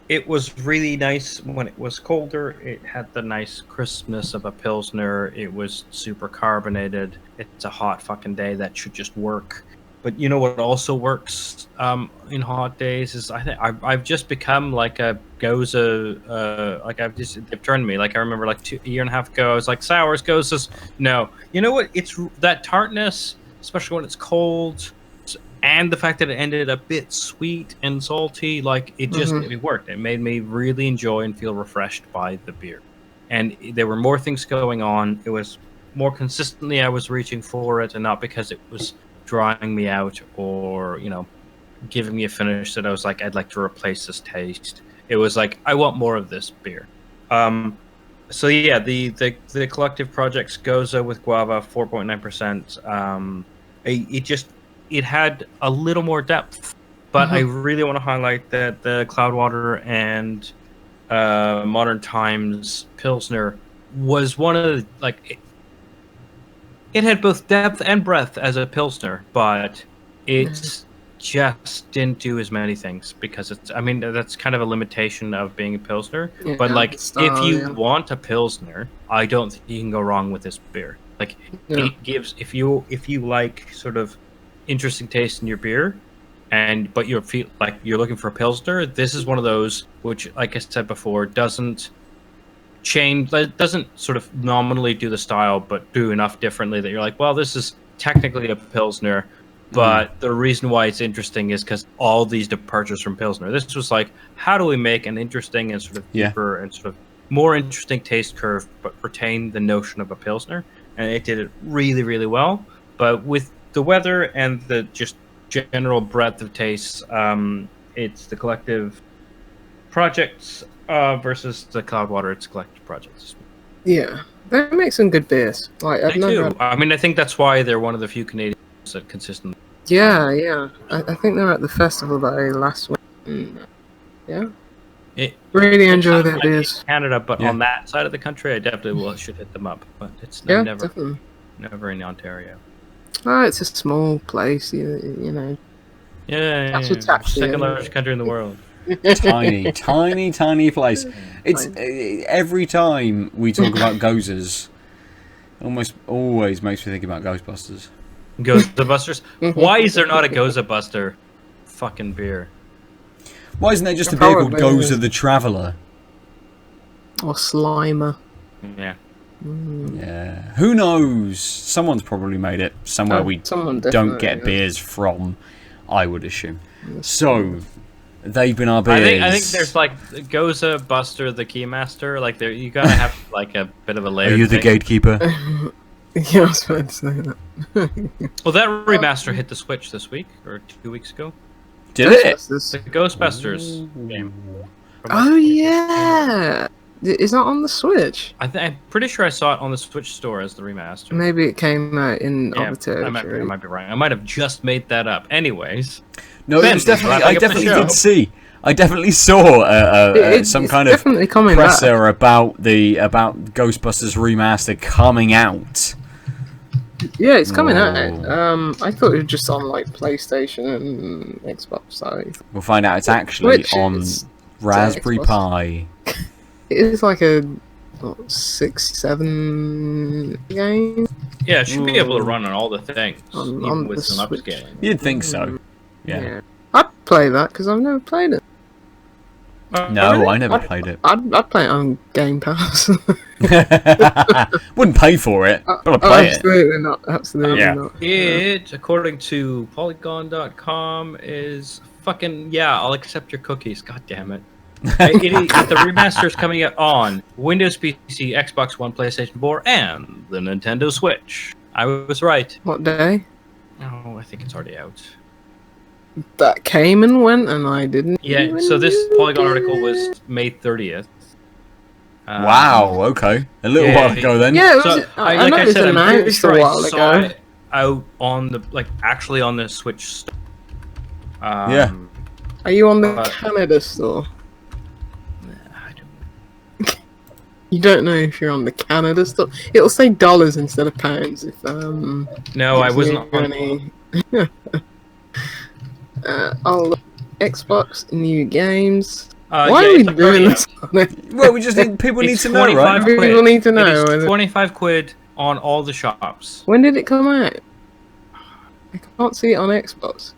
It was really nice when it was colder. It had the nice crispness of a Pilsner. It was super carbonated. It's a hot fucking day. That should just work. But you know what also works in hot days is I think I've just become like a Goza. Like they've turned me. Like I remember like a year and a half ago, I was like sours, Gozas. No, you know what? It's that tartness, especially when it's cold. and the fact that it ended a bit sweet and salty, like it just it worked. It made me really enjoy and feel refreshed by the beer. And there were more things going on. It was more consistently I was reaching for it, and not because it was drying me out or giving me a finish that I was like, I'd like to replace this taste. It was like, I want more of this beer. So yeah, the collective projects Goza with Guava 4.9%. It had a little more depth, but I really want to highlight that the Cloudwater and Modern Times Pilsner was one of the, it had both depth and breadth as a Pilsner, but it just didn't do as many things because that's kind of a limitation of being a Pilsner. Yeah, but style, if you want a Pilsner, I don't think you can go wrong with this beer. It gives, if you like sort of interesting taste in your beer, but you're looking for a Pilsner, this is one of those which, like I said before, doesn't change, doesn't sort of nominally do the style, but do enough differently that you're like, well, this is technically a Pilsner, but the reason why it's interesting is because all these departures from Pilsner. This was like, how do we make an interesting and sort of deeper and sort of more interesting taste curve, but retain the notion of a Pilsner? And it did it really, really well. But with the weather and the just general breadth of tastes, it's the collective projects versus the Cloudwater. It's collective projects. Yeah, they make some good beers. They do. I think that's why they're one of the few Canadians that consistently. Yeah. I think they were at the festival that I last went. Really enjoy their beers. Canada, but on that side of the country, I definitely should hit them up. But it's never in Ontario. Oh, it's a small place, you know. Yeah. That's what's actually second largest country in the world. tiny place. It's every time we talk about Gozas, almost always makes me think about Ghostbusters. Ghostbusters? Why is there not a Goza Buster fucking beer? Why isn't there just a beer called Goza the Traveller? Or Slimer. Yeah. Yeah. Who knows? Someone's probably made it somewhere we don't get beers from, I would assume. So, they've been our beers. I think there's like Goza Buster the Keymaster. Like you gotta have like a bit of a layer. Are you the gatekeeper? Yeah, I was about to say that. Well, that remaster hit the Switch this week or 2 weeks ago. Did it? The Ghostbusters game. Oh yeah, is that on the Switch? I'm pretty sure I saw it on the Switch store as the remaster. Maybe it came out in other territory. I might be right. I might have just made that up. Anyways, no, it was definitely. I definitely did see. I definitely saw some kind of presser about Ghostbusters remaster coming out. Yeah, it's coming out. I thought it was just on like PlayStation and Xbox. So we'll find out it's actually on Raspberry Pi. It is like a 6-7 game. Yeah, it should be able to run on all the things, on with the some Switch. upscaling. You'd think so. Yeah. I'd play that because I've never played it. No, really? I never played it. I'd play it on Game Pass. Wouldn't pay for it, but I'd play absolutely not. Absolutely not. It, according to Polygon.com, is fucking I'll accept your cookies. God damn it! The remaster is coming out on Windows PC, Xbox One, PlayStation 4, and the Nintendo Switch. I was right. What day? Oh, I think it's already out. That came and went, and I didn't. Yeah, so this Polygon article was May 30th. Wow, okay. A little while ago then. Yeah, I'm pretty sure I saw it out on the, actually on the Switch store. Yeah. Are you on the Canada store? I don't. You don't know if you're on the Canada store? It'll say dollars instead of pounds if, No, I wasn't on any... Xbox new games. Why are we doing this? Well, we just need people need to know, right? People need to know. It's 25 quid on all the shops. When did it come out? I can't see it on Xbox.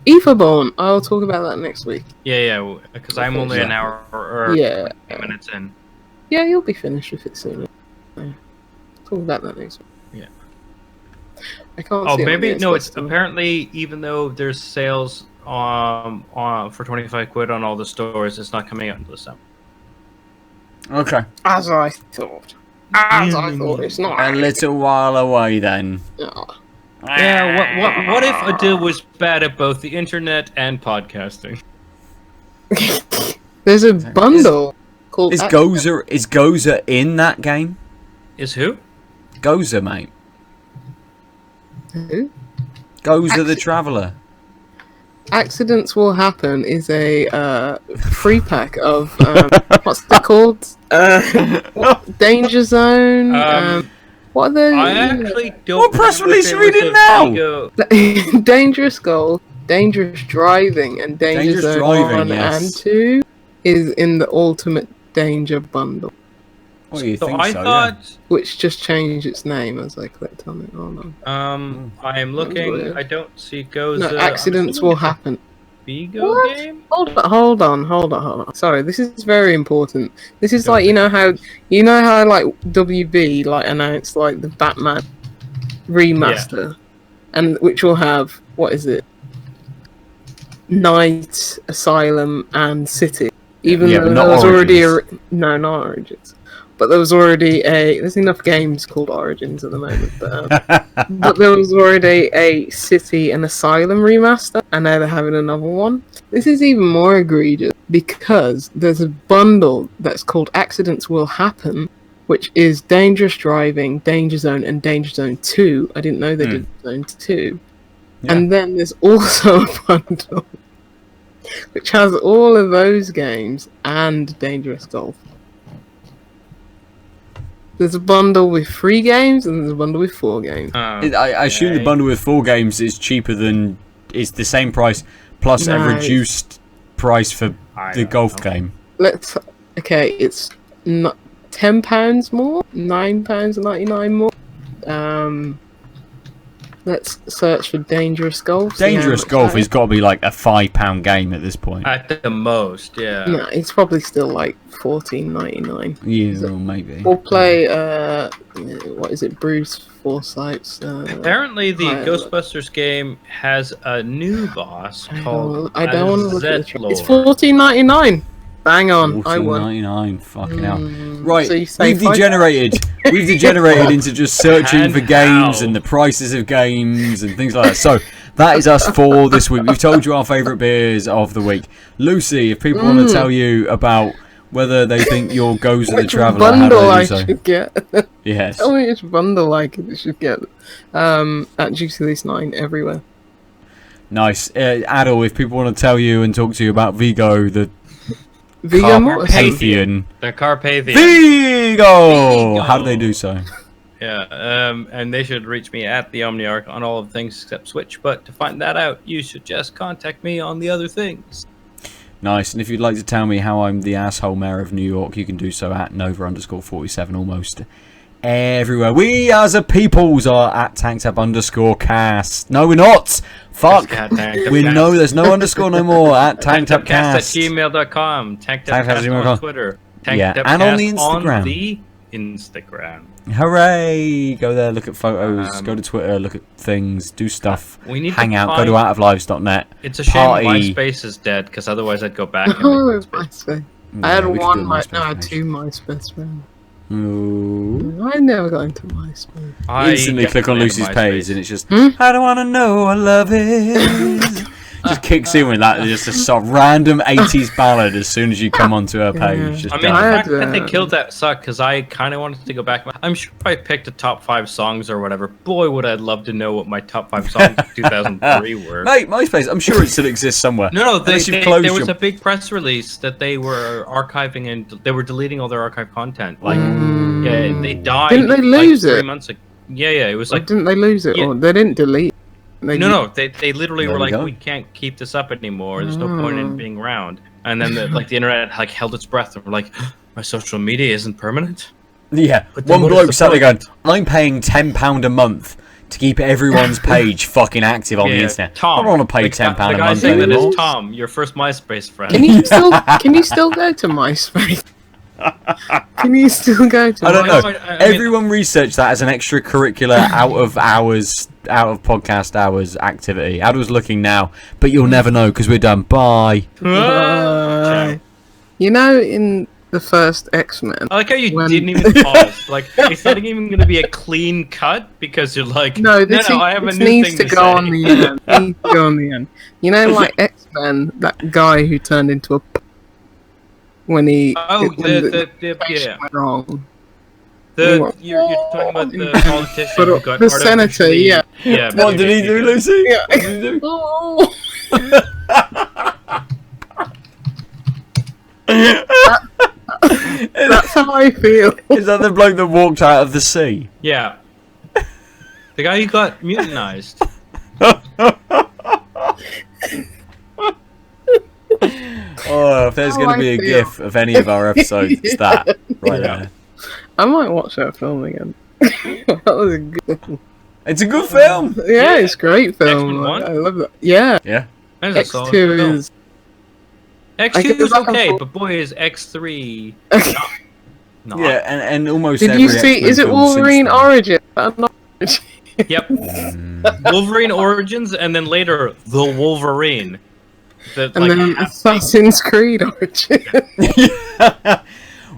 Etherborn. I'll talk about that next week. Yeah, because I'm only an hour or 20 minutes in. Yeah, you'll be finished with it soon. Talk about that next week. Yeah. I can't Oh, see it on maybe the no. Xbox It's Store. apparently even though there's sales for 25 quid on all the stores, it's not coming out until December. Okay. As I thought. As I thought, it's not. A little while away then. Oh. Yeah. What if Aadil was bad at both the internet and podcasting? There's a bundle called. Is Gozer in that game? Is who? Gozer, mate. Who? Gozer the Traveller. Accidents Will Happen is a free pack of what's it called? Danger Zone. What are they? I actually don't. What press remember release if are it we was reading a now? Vigo- Dangerous Golf, Dangerous Driving, and Danger Dangerous Zone Driving, 1 yes. and 2 is in the Ultimate Danger bundle, What do you So think I so? thought. which just changed its name as I clicked on it. Hold on. I am looking. I don't see Goes. No, accidents will happen. Vigo What? game. Hold on. Sorry, this is very important. This is like you know how like WB like announced like the Batman remaster, and which will have what is it? Night, Asylum, and City. Even Yeah, though but not there was already Origins. no, not Origins. But there was already there's enough games called Origins at the moment, but there was already a City and Asylum remaster, and now they're having another one. This is even more egregious because there's a bundle that's called Accidents Will Happen, which is Dangerous Driving, Danger Zone, and Danger Zone 2. I didn't know they did Zone 2. Yeah. And then there's also a bundle which has all of those games and Dangerous Golf. There's a bundle with 3 games and there's a bundle with 4 games. I assume the bundle with 4 games is cheaper than is the same price plus a No. reduced price for the golf game. It's not £10 more, £9.99 more. Let's search for Dangerous Golf. see how Dangerous much Golf that has got to be like a £5 game at this point. At the most, yeah. No, it's probably still like $14.99. Yeah, well, maybe. We'll play. What is it? Bruce Forsyth's. Apparently, the Pilot. Ghostbusters game has a new boss called I don't want to look at the Zetlord. It's $14.99. Bang on! I won. $14.99. Fucking hell. Right, so you say we've degenerated. We've degenerated into just searching And for games how? and the prices of games and things like that. So that is us for this week. We've told you our favourite beers of the week. Lucy, if people want to tell you about whether they think your Goes of the Which Traveller, how bundle do I they do so? should get? Yes. Tell me which bundle I should get. At Juicy Least 9 everywhere. Nice. Aadil, if people want to tell you and talk to you about Vigo, the Vigo Mortensen. Carpathian. The Carpathian. Vigo! How do they do so? Yeah, and they should reach me at the Omniarch on all of things except Switch. But to find that out, you should just contact me on the other things. Nice. And if you'd like to tell me how I'm the asshole mayor of New York, you can do so at Nova_47 almost everywhere. We as a peoples are at TankTap_cast. No, we're not. Fuck. We know there's no underscore no more at TankTapcast at TankTapcast. gmail.com. TankTapcast TankTapcast on Twitter. Yeah, and on the TankTapcast Instagram. On the Instagram. Hooray! Go there, look at photos, go to Twitter, look at things, do stuff, We need hang to out, go find- to outoflives.net. It's a shame Party. MySpace is dead because otherwise I'd go back and Oh, make MySpace. MySpace. I had we could one. do a No, I MySpace had page. 2 MySpace friends. Ooh. I never got into MySpace. I Instantly click on definitely Lucy's have page MySpace. and it's just, I don't want to know what love is. Just kicks in with that, just a sort of random 80s ballad as soon as you come onto her page. Just I mean, done. the I fact had, that they killed that sucked because I kind of wanted to go back. I'm sure if I picked a top 5 songs or whatever, boy, would I love to know what my top 5 songs of 2003 were. Mate, MySpace, I'm sure it still exists somewhere. No, Unless you've closed there was your- a big press release that they were archiving and they were deleting all their archive content. Like, yeah, they died. Didn't they lose like 3 it? months ago. Yeah, it was Like, like didn't they lose it? Yeah. Or they didn't delete. no, they literally There were we like, go. we can't keep this up anymore. There's no point in being around. And then the internet like held its breath and were like, my social media isn't permanent. Yeah, But then one what is bloke the sat there going, point? I'm paying £10 a month to keep everyone's page fucking active on the internet. Tom. I don't want to pay the £10 guy a month saying that anymore. is Tom, your first MySpace friend. Can you still go to MySpace? Can you still go to? I don't know. I mean- Everyone research that as an extracurricular out of podcast hours activity. Adil's looking now, but you'll never know because we're done. Bye. Bye. You know, in the first X-Men. I like how you When- didn't even pause. Like, it's not even going to be a clean cut because you're like, No, no, this, I have a this new needs thing to to go say. on the end. It needs to go on the end. You know, like X-Men, that guy who turned into a when he Oh, when the yeah. went wrong. You're talking about the politician But, who got the senator, artificially- yeah. Yeah. What did he do, Lucy? Yeah. What did he do? Oh. That's how I feel. Is that the bloke that walked out of the sea? Yeah. The guy who got mutinized. Oh, if there's How going to be I a feel. GIF of any of our episodes, it's that right Yeah. there. I might watch that film again. That was a good. It's a good film. Yeah, it's a great film. X-Men 1? I love that. Yeah, Yeah. That is a solid X2 film. is. X2 I is guess I can okay, pull- but boy is X3 not. Yeah, and almost Did every you see? X-Men Is it film Wolverine since then. Origin? Not Origin. Yep. Mm. Wolverine Origins and then later The Wolverine. The, And then Assassin's Creed Origin.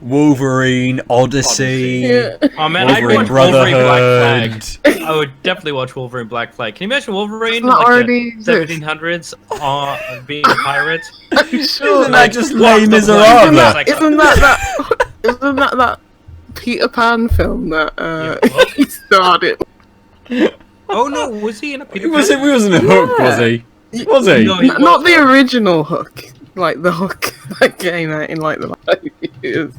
Wolverine, Odyssey, Yeah. Oh man, I'd Wolverine watch Wolverine Black Brotherhood. Flag. I would definitely watch Wolverine Black Flag. Can you imagine Wolverine in Doesn't that like already the exist? 1700s being a pirate? I'm sure. Isn't that just walk Les the Miserables? plank. Isn't that that Peter Pan film that Yeah. he started? Oh no, was he in a Peter He wasn't a Hook, was he? Was he? No, he Not the original Hook, like the Hook that came out in like the last years.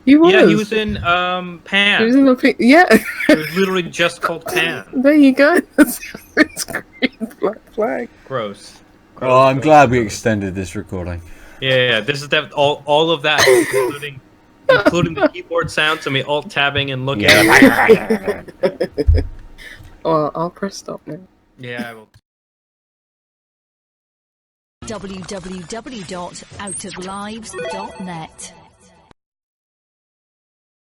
He was. Yeah, he was in He Pan. was in the yeah. It was literally just called Pan. There you go. It's green Black Flag. Gross. Oh, I'm glad we extended this recording. Yeah, this is all of that, including the keyboard sounds and me alt tabbing and looking. Yeah. Oh, I'll press stop now. Yeah, I will. www.outoflives.net